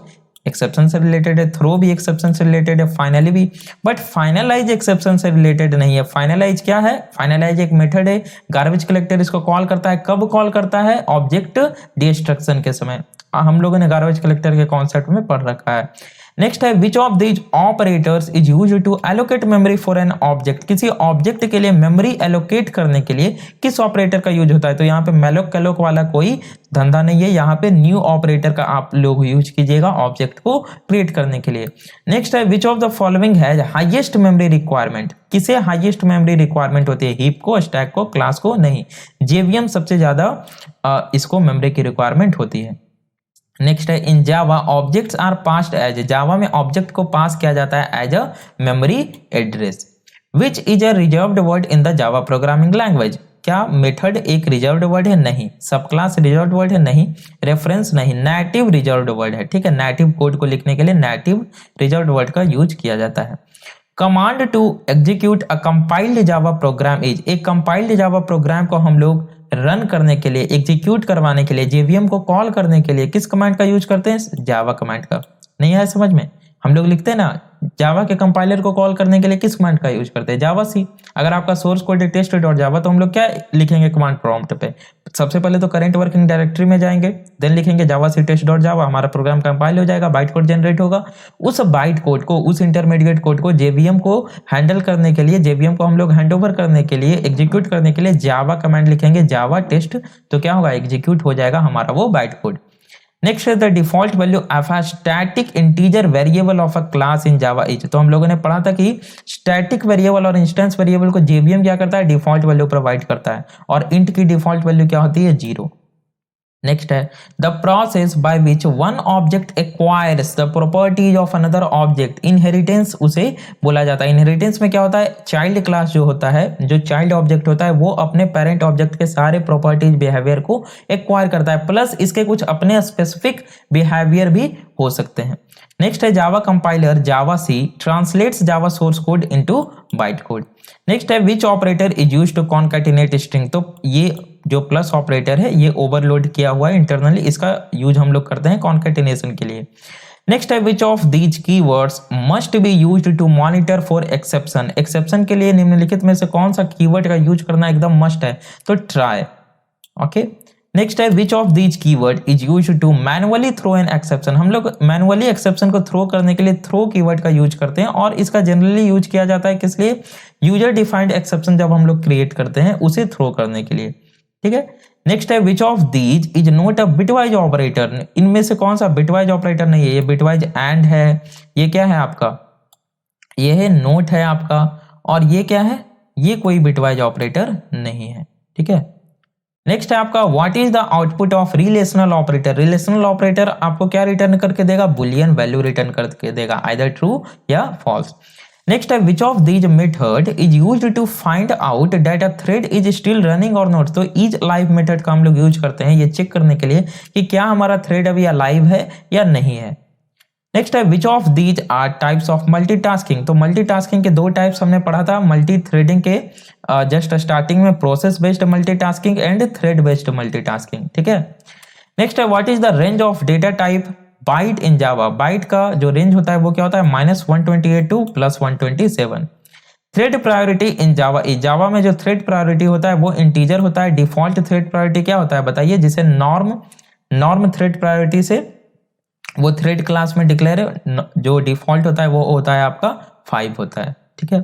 एक्सेप्शन से रिलेटेड है, थ्रो भी एक्सेप्शन से रिलेटेड है, फाइनली भी, बट फाइनलाइज एक्सेप्शन से रिलेटेड नहीं है। फाइनलाइज क्या है, फाइनलाइज एक मेथड है, गार्बेज कलेक्टर इसको कॉल करता है, कब कॉल करता है, ऑब्जेक्ट डिस्ट्रक्शन के समय। हम लोगों ने गार्बेज कलेक्टर के कॉन्सेप्ट में पढ़ रखा है। नेक्स्ट है which of these operators is used to allocate memory for an object. किसी ऑब्जेक्ट के लिए मेमोरी एलोकेट करने के लिए किस ऑपरेटर का यूज होता है। तो यहाँ पे मेलोक कैलोक वाला कोई धंधा नहीं है, यहाँ पे न्यू ऑपरेटर का आप लोग यूज कीजिएगा ऑब्जेक्ट को क्रिएट करने के लिए। नेक्स्ट है which of the following has highest memory requirement. किसे हाईएस्ट मेमोरी रिक्वायरमेंट होती है, हीप को, स्टैक को, क्लास को, नहीं, जेवीएम सबसे ज्यादा इसको मेमोरी की रिक्वायरमेंट होती है। नेक्स्ट है in Java objects are passed as. Java में ऑब्जेक्ट को पास किया जाता है as a memory address. Which is a reserved word in the Java programming language. क्या मेथड एक रिजर्व्ड वर्ड है, नहीं। सब क्लास रिजर्व्ड वर्ड है, नहीं। रेफरेंस नहीं, नेटिव रिजर्व्ड वर्ड है, ठीक है। नेटिव कोड को लिखने के लिए नेटिव रिजर्व्ड वर्ड का यूज किया जाता है। Command to execute a compiled Java program is. एक कंपाइल्ड जावा प्रोग्राम को हम लोग रन करने के लिए, एग्जीक्यूट करवाने के लिए, जेवीएम को कॉल करने के लिए किस कमांड का यूज करते हैं, जावा कमांड का। नहीं आया समझ में, हम लोग लिखते हैं ना जावा के कंपाइलर को कॉल करने के लिए किस कमांड का यूज करते हैं, जावा सी। अगर आपका सोर्स कोड है टेस्ट.जावा तो हम लोग क्या लिखेंगे कमांड प्रॉम्प्ट पे, सबसे पहले तो करंट वर्किंग डायरेक्टरी में जाएंगे, देन लिखेंगे जावा सी टेस्ट.जावा, हमारा प्रोग्राम कंपाइल हो जाएगा, बाइट कोड जनरेट होगा। उस बाइट कोड को, उस इंटरमीडिएट कोड को जेवीएम को हैंडल करने के लिए, जेवीएम को हम लोग हैंडओवर करने के लिए, एग्जीक्यूट करने के लिए जावा कमांड लिखेंगे, जावा टेस्ट, तो क्या होगा, एग्जीक्यूट हो जाएगा हमारा वो बाइट कोड। नेक्स्ट है the default value of a static integer variable of a class in Java is. तो हम लोगों ने पढ़ा था कि स्टैटिक वेरिएबल और इंस्टेंस वेरिएबल को जेवीएम क्या करता है, डिफॉल्ट वैल्यू प्रोवाइड करता है, और इंट की डिफॉल्ट वैल्यू क्या होती है, 0। नेक्स्ट है the process by which one object acquires the properties of another object. Inheritance उसे बोला जाता है। इनहेरिटेंस में क्या होता है, चाइल्ड क्लास जो होता है, जो चाइल्ड ऑब्जेक्ट होता है, वो अपने पेरेंट ऑब्जेक्ट के सारे प्रॉपर्टीज बिहेवियर को एक्वायर करता है, प्लस इसके कुछ अपने स्पेसिफिक बिहेवियर भी हो सकते हैं। नेक्स्ट है Java compiler Java C translates Java source code into byte code. Next है which operator is used to concatenate string. तो ये जो प्लस ऑपरेटर है ये ओवरलोड किया हुआ है इंटरनली, इसका यूज हम लोग करते हैं कॉन्कैटिनेशन के लिए। नेक्स्ट है which of these keywords must be used to monitor for exception. Exception के लिए निम्नलिखित में से कौन सा कीवर्ड का यूज करना एकदम मस्ट है, तो ट्राई, ओके। नेक्स्ट है which of these keyword is used to manually throw an exception. हम लोग मैनुअली एक्सेप्शन को थ्रो करने के लिए थ्रो कीवर्ड का यूज करते हैं, और इसका जनरली यूज किया जाता है किस लिए, यूजर डिफाइंड एक्सेप्शन जब हम लोग क्रिएट करते हैं उसे थ्रो करने के लिए, ठीक है। नेक्स्ट है which of these is not a bitwise operator. इनमें से कौन सा बिटवाइज ऑपरेटर नहीं है, ये बिटवाइज एंड है, ये क्या है आपका, ये है नोट है आपका, और ये क्या है, ये कोई बिटवाइज ऑपरेटर नहीं है, ठीक है। नेक्स्ट है आपका what is the output of relational operator. Relational operator आपको क्या रिटर्न करके देगा, बुलियन वैल्यू रिटर्न करके देगा, आइदर ट्रू या फॉल्स। नेक्स्ट है which of these method is used to find out that a thread is still running or not. तो is live method का हम लोग यूज करते हैं ये चेक करने के लिए कि क्या हमारा थ्रेड अभी अलाइव है या नहीं है। नेक्स्ट है which of these are types of multitasking. तो मल्टीटास्किंग के दो टाइप्स हमने पढ़ा था मल्टी थ्रेडिंग के जस्ट स्टार्टिंग में, process based multitasking and thread based multitasking, ठीक है। नेक्स्ट है what is the range of data type byte in Java. Byte का जो रेंज होता है वो क्या होता है, -128 to +127। Thread priority in Java is. Java में जो थ्रेड प्रायोरिटी होता है वो इंटीजर होता है। डिफॉल्ट थ्रेड प्रायोरिटी क्या होता है बताइए, जिसे नॉर्म थ्रेड प्रायोरिटी से वो थ्रेड क्लास में डिक्लेयर जो डिफॉल्ट होता है वो होता है आपका 5 होता है, ठीक है।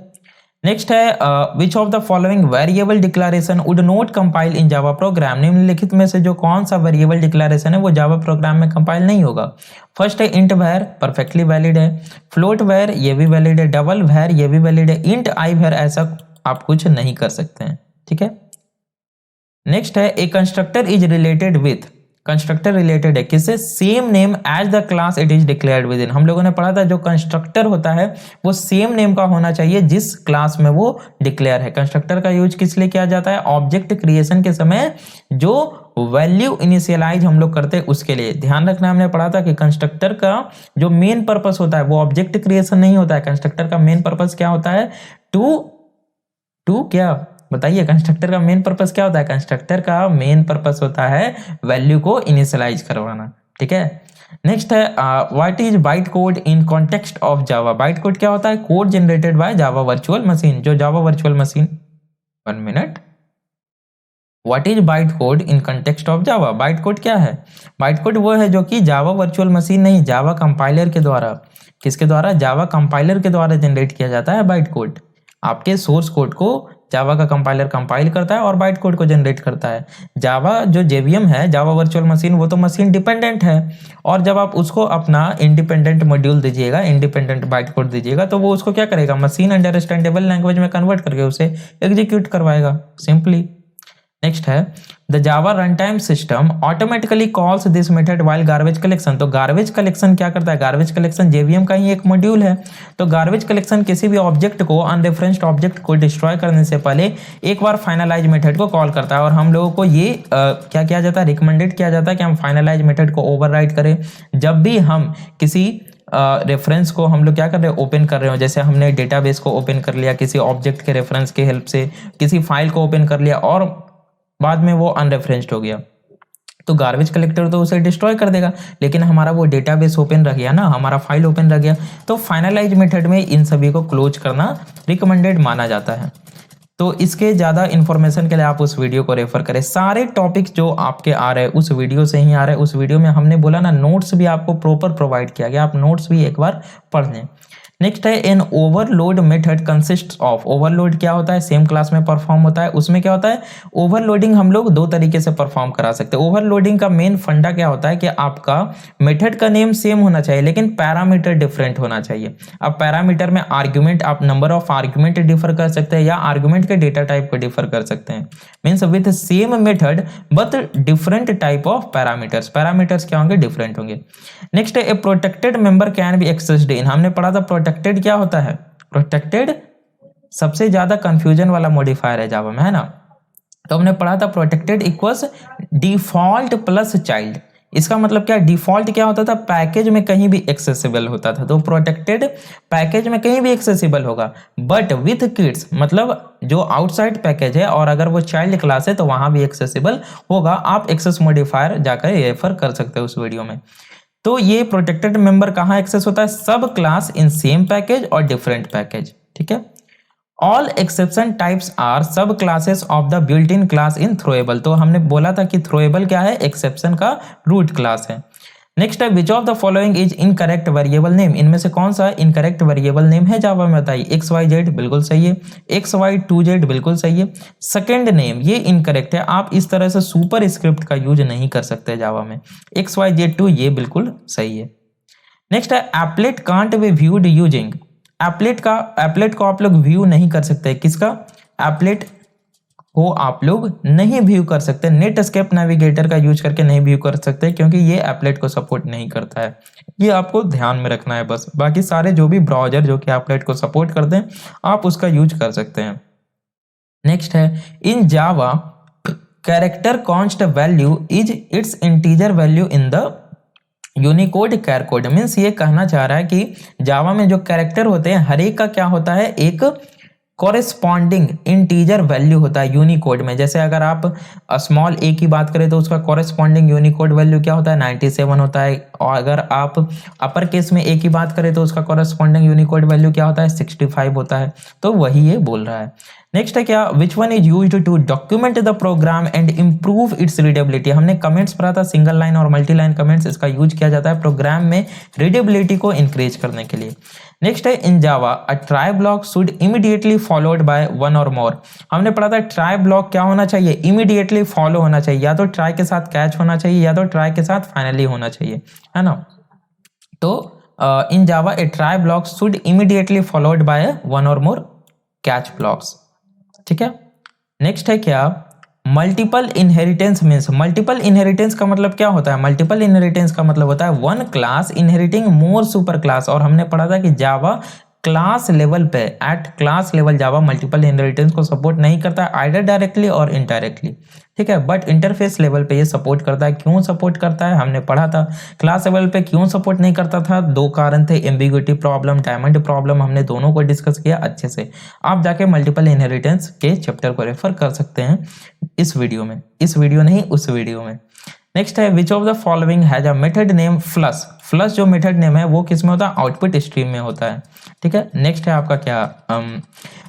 नेक्स्ट है which of the following variable declaration would not compile in Java program. निम्नलिखित में से जो कौन सा वेरिएबल डिक्लेरेशन है वो जावा प्रोग्राम में कंपाइल नहीं होगा। फर्स्ट है इंट वैर, परफेक्टली वैलिड है। फ्लोट वैर, ये भी वैलिड है। डबल वैर, ये भी वैलिड है। इंट आई वैर, ऐसा आप कुछ नहीं कर सकते हैं, ठीक है। नेक्स्ट है a constructor is related with. Constructor related है किससे, same name as the class it is declared within. हम लोगों ने पढ़ा था जो कंस्ट्रक्टर होता है वो सेम नेम का होना चाहिए जिस क्लास में वो डिक्लेयर है। कंस्ट्रक्टर का यूज किस लिए किया जाता है, ऑब्जेक्ट क्रिएशन के समय जो वैल्यू इनिशियलाइज हम लोग करते हैं उसके लिए। ध्यान रखना, हमने पढ़ा था कि कंस्ट्रक्टर का जो मेन पर्पस होता है वो ऑब्जेक्ट क्रिएशन नहीं होता है। कंस्ट्रक्टर का मेन पर्पस क्या होता है, टू क्या बताइए, कंस्ट्रक्टर का मेन पर्पस क्या होता है, कंस्ट्रक्टर का मेन पर्पस होता है वैल्यू को इनिशियलाइज करवाना, ठीक है। नेक्स्ट है what is byte code in context of Java. Byte code क्या होता है, code generated by Java virtual machine. जो Java virtual machine, 1 minute, what is byte code in context of Java. Byte code क्या है, byte code वो है जो कि जावा वर्चुअल मशीन नहीं, जावा कंपाइलर के द्वारा, किसके द्वारा, जावा कंपाइलर के द्वारा जनरेट किया जाता है बाइट कोड। आपके सोर्स कोड को जावा का कंपाइलर कंपाइल करता है और बाइट कोड को जनरेट करता है। जावा जो जेवीएम है, जावा वर्चुअल मशीन, वो तो मशीन डिपेंडेंट है, और जब आप उसको अपना इंडिपेंडेंट मॉड्यूल दीजिएगा, इंडिपेंडेंट बाइट कोड दीजिएगा, तो वो उसको क्या करेगा, मशीन अंडरस्टैंडेबल लैंग्वेज में कन्वर्ट करके उसे एग्जीक्यूट करवाएगा, सिंपली। नेक्स्ट है the Java run time system automatically calls this method while garbage collection. तो गार्बेज कलेक्शन क्या करता है, गार्बेज कलेक्शन जेवीएम का ही एक मॉड्यूल है। तो गार्बेज कलेक्शन किसी भी ऑब्जेक्ट को, अनरेफरेंस्ड ऑब्जेक्ट को डिस्ट्रॉय करने से पहले एक बार फाइनलाइज मेथड को कॉल करता है, और हम लोगों को ये क्या किया जाता है, रिकमेंडेड किया जाता है कि हम फाइनलाइज मेथड को ओवरराइड करें जब भी हम किसी रेफरेंस को हम लोग क्या कर रहे हैं, ओपन कर रहे हो। जैसे हमने डेटाबेस को ओपन कर लिया किसी ऑब्जेक्ट के रेफरेंस के हेल्प से, किसी फाइल को ओपन कर लिया और बाद में वो अनरेफरेंस्ड हो गया, तो गार्बेज कलेक्टर तो उसे डिस्ट्रॉय कर देगा, लेकिन हमारा वो डेटाबेस ओपन रह गया ना, हमारा फाइल ओपन रह गया। तो फाइनलाइज मेथड में इन सभी को क्लोज करना रिकमेंडेड माना जाता है। तो इसके ज़्यादा इन्फॉर्मेशन के लिए आप उस वीडियो को रेफर करें। सारे टॉपिक्स जो आपके आ रहे हैं उस वीडियो से ही आ रहे हैं। उस वीडियो में हमने बोला ना, नोट्स भी आपको प्रॉपर प्रोवाइड किया गया, आप नोट्स भी एक बार पढ़ लें। नेक्स्ट है an overload method consist of. Overload क्या होता है, सेम क्लास में परफॉर्म होता है। उसमें क्या होता है, ओवरलोडिंग हम लोग दो तरीके से परफॉर्म करा सकते हैं। ओवरलोडिंग का मेन फंडा क्या होता है कि आपका मेथड का नेम सेम होना चाहिए लेकिन पैरामीटर डिफरेंट होना चाहिए। अब पैरामीटर में आर्ग्यूमेंट, आप नंबर ऑफ आर्ग्यूमेंट डिफर कर सकते हैं या आर्ग्यूमेंट के डेटा टाइप को डिफर कर सकते हैं। Means with same method but different type of parameters. Parameters क्या होंगे, डिफरेंट होंगे। नेक्स्ट है a protected member can be accessed in. हमने पढ़ा था प्रोटेक्टेड क्या होता है, प्रोटेक्टेड सबसे ज्यादा कंफ्यूजन वाला मॉडिफायर है जावा में, है ना। तो हमने पढ़ा था protected equals default plus child. इसका मतलब क्या, डिफॉल्ट क्या होता था, पैकेज में कहीं भी एक्सेसिबल होता था, तो प्रोटेक्टेड पैकेज में कहीं भी एक्सेसिबल होगा। बट विथ किड्स मतलब जो आउटसाइड पैकेज है और अगर वो चाइल्ड क्लास है तो वहां भी एक्सेसिबल होगा। आप एक्सेस मॉडिफायर जाकर रेफर कर सकते हो उस वीडियो में। तो ये प्रोटेक्टेड मेंबर कहाँ एक्सेस होता है, सब क्लास इन सेम पैकेज और डिफरेंट पैकेज, ठीक है। ऑल एक्सेप्शन टाइप्स आर सब classes of the built in class in throwable. तो हमने बोला था कि थ्रोएबल क्या है, एक्सेप्शन का रूट क्लास है। नेक्स्ट है which of the following is incorrect variable name. इनमें से कौन सा इनकरेक्ट वेरिएबल नेम है जावा में, बताइए। एक्स वाई जेड बिल्कुल सही है, एक्स वाई 2z बिल्कुल सही है। सेकेंड नेम ये इनकरेक्ट है, आप इस तरह से सुपर स्क्रिप्ट का यूज नहीं कर सकते जावा में। एक्स वाई जेड 2 ये बिल्कुल सही है। नेक्स्ट है applet can't be viewed using. Applet को आप लोग व्यू नहीं कर सकते, किसका, एप्लेट वो आप लोग नहीं व्यू कर सकते, नेटस्केप नेविगेटर का यूज करके नहीं व्यू कर सकते, क्योंकि ये एप्लेट को सपोर्ट नहीं करता है। ये आपको ध्यान में रखना है बस। बाकी सारे जो भी ब्राउजर जो कि एप्लेट को सपोर्ट करते हैं आप उसका यूज कर सकते हैं। नेक्स्ट है, in Java character const value is its integer value in the Unicode char code. Means ये कहना चाह रहा है कि जावा में जो कैरेक्टर होते हैं हर एक का क्या होता है, एक कॉरेस्पॉन्डिंग इंटीजर वैल्यू होता है यूनिकोड में। जैसे अगर आप स्मॉल ए की बात करें तो उसका कॉरेस्पॉन्डिंग यूनिकोड वैल्यू क्या होता है, 97 होता है। और अगर आप अपर केस में ए की बात करें तो उसका कॉरेस्पॉन्डिंग यूनिकोड वैल्यू क्या होता है, 65 होता है। तो वही ये बोल रहा है। नेक्स्ट है क्या, which one is used to document the program and improve its readability. हमने कमेंट्स पढ़ा था, सिंगल लाइन और मल्टी लाइन कमेंट्स, इसका यूज किया जाता है प्रोग्राम में रीडेबिलिटी को इंक्रीज करने के लिए। नेक्स्ट है, in Java a try block should immediately followed by one or more. हमने पढ़ा था ट्राई ब्लॉक क्या होना चाहिए, इमीडिएटली फॉलो होना चाहिए, या तो ट्राई के साथ कैच होना चाहिए या तो ट्राई के साथ फाइनली होना चाहिए, है ना। तो in Java a try block should immediately followed by one or more catch blocks. ठीक है। नेक्स्ट है क्या, multiple inheritance means, multiple inheritance का मतलब क्या होता है, मल्टीपल इनहेरिटेंस का मतलब होता है वन क्लास इनहेरिटिंग मोर सुपर क्लास। और हमने पढ़ा था कि जावा क्लास लेवल पे, एट क्लास लेवल जावा मल्टीपल इनहेरिटेंस को सपोर्ट नहीं करता है, आइदर डायरेक्टली और इनडायरेक्टली। ठीक है, बट इंटरफेस लेवल पे ये सपोर्ट करता है। क्यों सपोर्ट करता है हमने पढ़ा था। क्लास लेवल पे क्यों सपोर्ट नहीं करता था, दो कारण थे, एम्बिग्युइटी प्रॉब्लम, डायमंड प्रॉब्लम, हमने दोनों को डिस्कस किया अच्छे से। आप जाके मल्टीपल इनहेरिटेंस के चैप्टर को रेफर कर सकते हैं इस वीडियो में, इस वीडियो नहीं उस वीडियो में। नेक्स्ट है, which of the following has a method name flush. Flush जो मेथड नेम है वो किस में होता है, आउटपुट स्ट्रीम में होता है। ठीक है। नेक्स्ट है आपका क्या,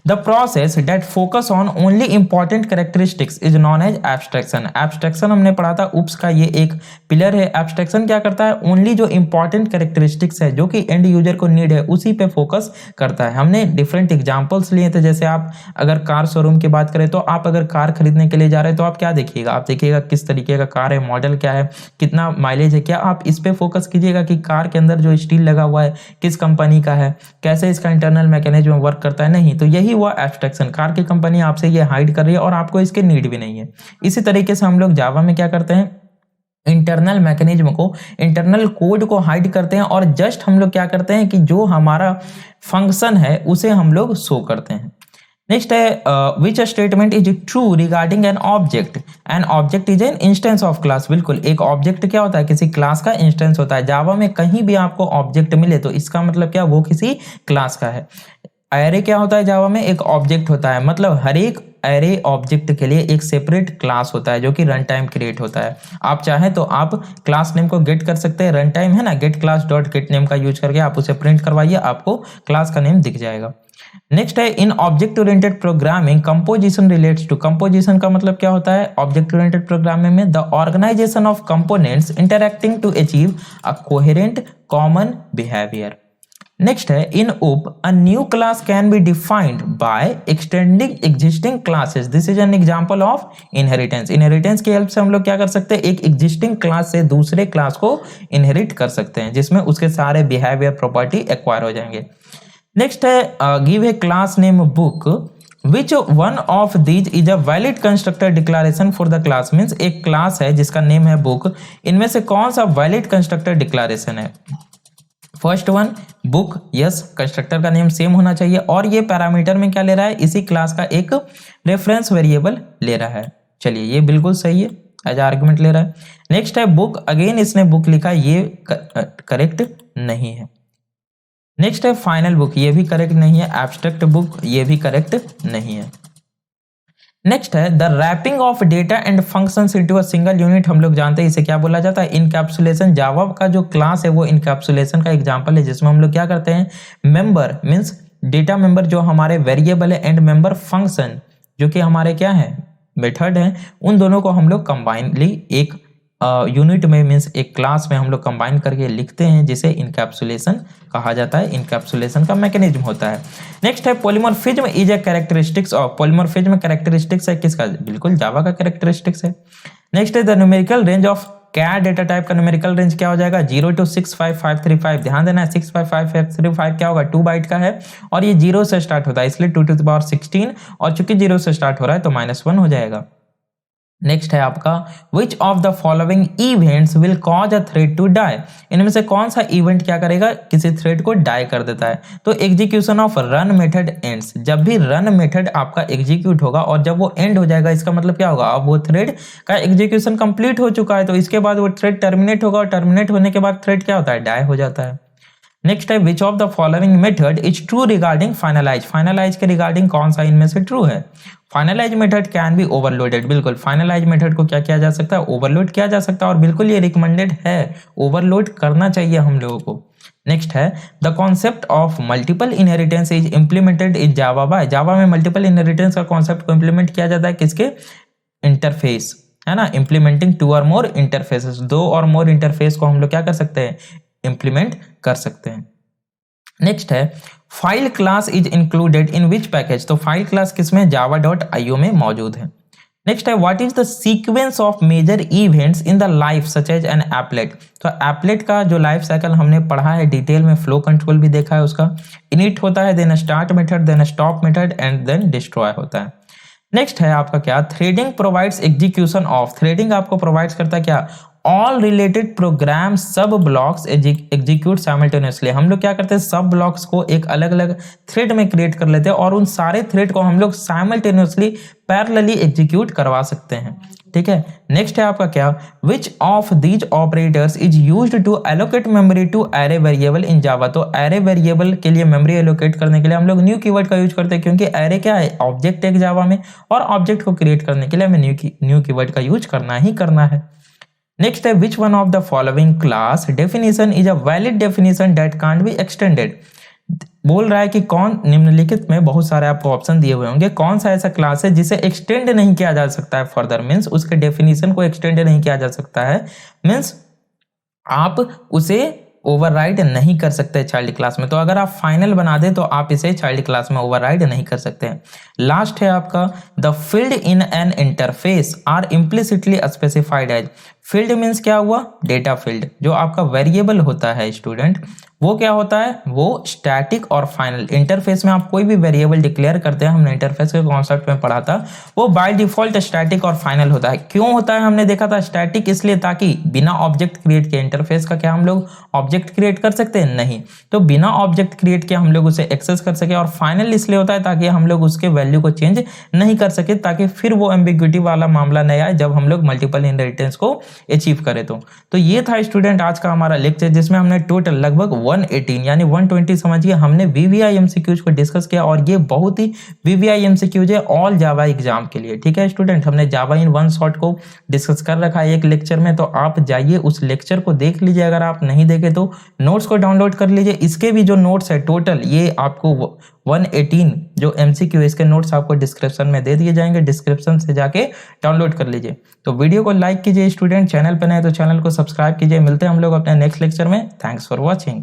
the process that focus on only important characteristics is known as abstraction. Abstraction हमने पढ़ा था, उप्स का ये एक पिलर है। एब्स्ट्रैक्शन क्या करता है, ओनली जो इंपॉर्टेंट कैरेक्टरिस्टिक्स है जो कि एंड यूजर को नीड है उसी पे फोकस करता है। हमने डिफरेंट एग्जांपल्स लिए थे, जैसे आप अगर कार शोरूम की बात करें तो आप अगर कार खरीदने के लिए जा रहे हैं तो आप क्या देखिएगा, आप देखिएगा किस तरीके का कार है, मॉडल क्या है, कितना माइलेज है, क्या आप इस पे फोकस कीजिएगा कि कार के अंदर जो स्टील लगा हुआ है किस कंपनी का है, कैसे इसका इंटरनल मैकेनिज्म वर्क करता है। नहीं, तो यही हुआ एब्स्ट्रैक्शन। कार की कंपनी आपसे ये हाइड कर रही है और आपको इसके नीड भी नहीं है। इसी तरीके से हम लोग जावा में क्या करते हैं, इंटरनल मैकेनिज्म को, इंटरनल कोड को हाइड करते हैं और जस्ट हम लोग क्या करते हैं कि जो हमारा फंक्शन है उसे हम लोग शो करते हैं। नेक्स्ट है, which statement is true regarding an object. An object is an instance of class. बिल्कुल, एक ऑब्जेक्ट क्या होता है, किसी क्लास का इंस्टेंस होता है। जावा में कहीं भी आपको ऑब्जेक्ट मिले तो इसका मतलब क्या, वो किसी क्लास का है। एरे क्या होता है, जावा में एक ऑब्जेक्ट होता है, मतलब हर एक एरे ऑब्जेक्ट के लिए एक सेपरेट क्लास होता है जो कि रन टाइम क्रिएट होता है। आप चाहें तो आप क्लास नेम को गेट कर सकते हैं, रन टाइम है ना, get class dot get name का यूज करके आप उसे प्रिंट करवाइए, आपको क्लास का नेम दिख जाएगा। नेक्स्ट है, in object oriented programming composition relates to. Composition का मतलब क्या होता है, ऑब्जेक्ट ओरिएंटेड प्रोग्रामिंग में the organisation of components interacting to achieve a coherent common behaviour. Next है, in OOP a new class can be defined by extending existing classes. This is an example of inheritance. Inheritance की help से हम लोग क्या कर सकते हैं, एक एग्जिस्टिंग क्लास से दूसरे क्लास को इनहेरिट कर सकते हैं, जिसमें उसके सारे बिहेवियर प्रॉपर्टी एक्वायर हो जाएंगे। नेक्स्ट है, give a class name book which one of these is a valid constructor declaration for the class. Means एक क्लास है जिसका नेम है बुक, इनमें से कौन सा वैलिड कंस्ट्रक्टर डिक्लेरेशन है। First one book, yes, constructor का नेम सेम होना चाहिए और ये पैरामीटर में क्या ले रहा है, इसी क्लास का एक रेफरेंस वेरिएबल ले रहा है। चलिए ये बिल्कुल सही है, एज आर्गुमेंट ले रहा है। नेक्स्ट है बुक, अगेन इसने बुक लिखा, ये करेक्ट नहीं है। नेक्स्ट है फाइनल बुक, ये भी करेक्ट नहीं है। एब्स्ट्रैक्ट बुक, ये भी करेक्ट नहीं है। नेक्स्ट है, the wrapping of data and functions into a single unit. हम लोग जानते हैं इसे क्या बोला जाता है, इनकैप्सुलेशन। जावा का जो क्लास है वो इनकैप्सुलेशन का एग्जांपल है, जिसमें हम लोग क्या करते हैं, मेंबर मींस डेटा मेंबर जो हमारे वेरिएबल है, एंड मेंबर फंक्शन जो कि हमारे क्या है, मेथड है, उन दोनों को हम लोग कंबाइनली एक यूनिट में मींस एक क्लास में हम लोग कंबाइन करके लिखते हैं, जिसे इनकैप्सुलेशन कहा जाता है। इनकैप्सुलेशन का मैकेनिज्म होता है। नेक्स्ट है, polymorphism is a characteristics of. Polymorphism characteristics है किसका, बिल्कुल जावा का कैरेक्टरिस्टिक्स है। नेक्स्ट है, the numerical range of char data type का न्यूमेरिकल रेंज क्या हो जाएगा 0 to 65535। ध्यान देना है 65535 क्या होगा 2 बाइट का है और ये 0 से स्टार्ट होता है इसलिए 2 to the power 16 और चूंकि 0 से स्टार्ट हो रहा है तो -1 हो जाएगा। नेक्स्ट है आपका which of the following events will cause a thread to die. इनमें से कौन सा इवेंट क्या करेगा किसी थ्रेड को डाई कर देता है। तो execution of run method ends, जब भी रन मेथड आपका एग्जीक्यूट होगा और जब वो एंड हो जाएगा इसका मतलब क्या होगा अब वो थ्रेड का एग्जीक्यूशन कंप्लीट हो चुका है तो इसके बाद वो थ्रेड टर्मिनेट होगा और टर्मिनेट होने के बाद थ्रेड क्या होता है डाई हो जाता है। नेक्स्ट है which of the following method is true regarding finalize. Finalize के रिगार्डिंग कौन सा इनमें से ट्रू है। Finalize method can be overloaded, बिल्कुल फाइनलाइज मेथड को क्या किया जा सकता है ओवरलोड किया जा सकता है और बिल्कुल ये रिकमेंडेड है, ओवरलोड करना चाहिए हम लोगों को। नेक्स्ट है the concept of multiple inheritance is implemented in Java by. Java में मल्टीपल इनहेरिटेंस का कॉन्सेप्ट को इंप्लीमेंट किया जाता है किसके इंटरफेस है ना, इंप्लीमेंटिंग 2 और मोर इंटरफेसेस, 2 और मोर इंटरफेस को हम लोग क्या कर सकते हैं इंप्लीमेंट कर सकते हैं। नेक्स्ट है file class is included in which package. तो फाइल क्लास किसमें java.io में मौजूद है। नेक्स्ट है what is the sequence of major events in the life such as an applet. तो एप्लेट का जो लाइफ साइकिल हमने पढ़ा है डिटेल में, फ्लो कंट्रोल भी देखा है उसका। इनिट होता है, then start method, then stop method and then destroy होता है। नेक्स्ट है आपका क्या threading provides execution of. Threading आपको प्रोवाइड्स करता है क्या all related program sub blocks execute simultaneously. हम लोग क्या करते हैं सब ब्लॉक्स को एक अलग अलग थ्रेड में क्रिएट कर लेते हैं और उन सारे थ्रेड को हम लोग साइमल्टेनियसली पैरेलली एग्जीक्यूट करवा सकते हैं। ठीक है। नेक्स्ट है आपका क्या which of these operators is used to allocate memory to array variable in Java. तो एरे वेरिएबल के लिए मेमोरी एलोकेट करने के लिए हम लोग न्यू कीवर्ड का यूज करते हैं क्योंकि एरे क्या है ऑब्जेक्ट है जावा में और ऑब्जेक्ट को क्रिएट करने के लिए हमें न्यू कीवर्ड का यूज करना ही करना है। नेक्स्ट है which one of the following class definition is a valid definition that can't be extended. बोल रहा है कि कौन निम्नलिखित में बहुत सारे आपको ऑप्शन दिए हुए होंगे कौन सा ऐसा क्लास है जिसे एक्सटेंड नहीं किया जा सकता है फर्दर, मीन्स उसके डेफिनेशन को एक्सटेंड नहीं किया जा सकता है, मीन्स आप उसे ओवरराइड नहीं कर सकते चाइल्ड क्लास में। तो अगर आप फाइनल बना दे तो आप इसे चाइल्ड क्लास में ओवरराइड नहीं कर सकते हैं। लास्ट है आपका the field in an interface are implicitly specified as. Field means क्या हुआ डेटा फील्ड, जो आपका वेरिएबल होता है स्टूडेंट वो क्या होता है वो स्टैटिक और फाइनल। इंटरफेस में आप कोई भी वेरिएबल डिक्लेयर करते हैं, हमने इंटरफेस के कॉन्सेप्ट में पढ़ा था, वो बाय डिफॉल्ट स्टैटिक और फाइनल होता है। क्यों होता है हमने देखा था स्टैटिक इसलिए ताकि बिना ऑब्जेक्ट क्रिएट किए इंटरफेस का क्या हम लोग ऑब्जेक्ट क्रिएट कर सकते हैं नहीं, तो बिना ऑब्जेक्ट क्रिएट किए हम लोग उसे एक्सेस कर सके। और फाइनल इसलिए होता है ताकि हम लोग उसके वैल्यू को चेंज नहीं कर सके, ताकि फिर वो एम्बिग्युइटी वाला मामला नहीं आए जब हम लोग मल्टीपल इनहेरिटेंस को अचीव करें। तो ये था स्टूडेंट आज का हमारा लेक्चर जिसमें हमने टोटल लगभग 118 यानी 120 समझिए हमने वीवीआई एमसीक्यूज को डिस्कस किया और ये बहुत ही वीवीआई एमसीक्यूज है ऑल जावा एग्जाम के लिए। ठीक है स्टूडेंट, हमने जावा इन वन शॉट को डिस्कस कर रखा है एक लेक्चर में, तो आप जाइए उस लेक्चर को देख लीजिए। अगर आप नहीं देखे तो नोट्स को डाउनलोड कर लीजिए। इसके भी जो नोट्स है टोटल ये आपको 118 जो एमसीक्यू इसके नोट्स आपको डिस्क्रिप्शन में दे दिए जाएंगे, डिस्क्रिप्शन से जाके डाउनलोड कर लीजिए। तो वीडियो को लाइक कीजिए स्टूडेंट, चैनल पर नए तो चैनल को सब्सक्राइब कीजिए। मिलते हैं हम लोग अपने नेक्स्ट लेक्चर में। Thanks for watching.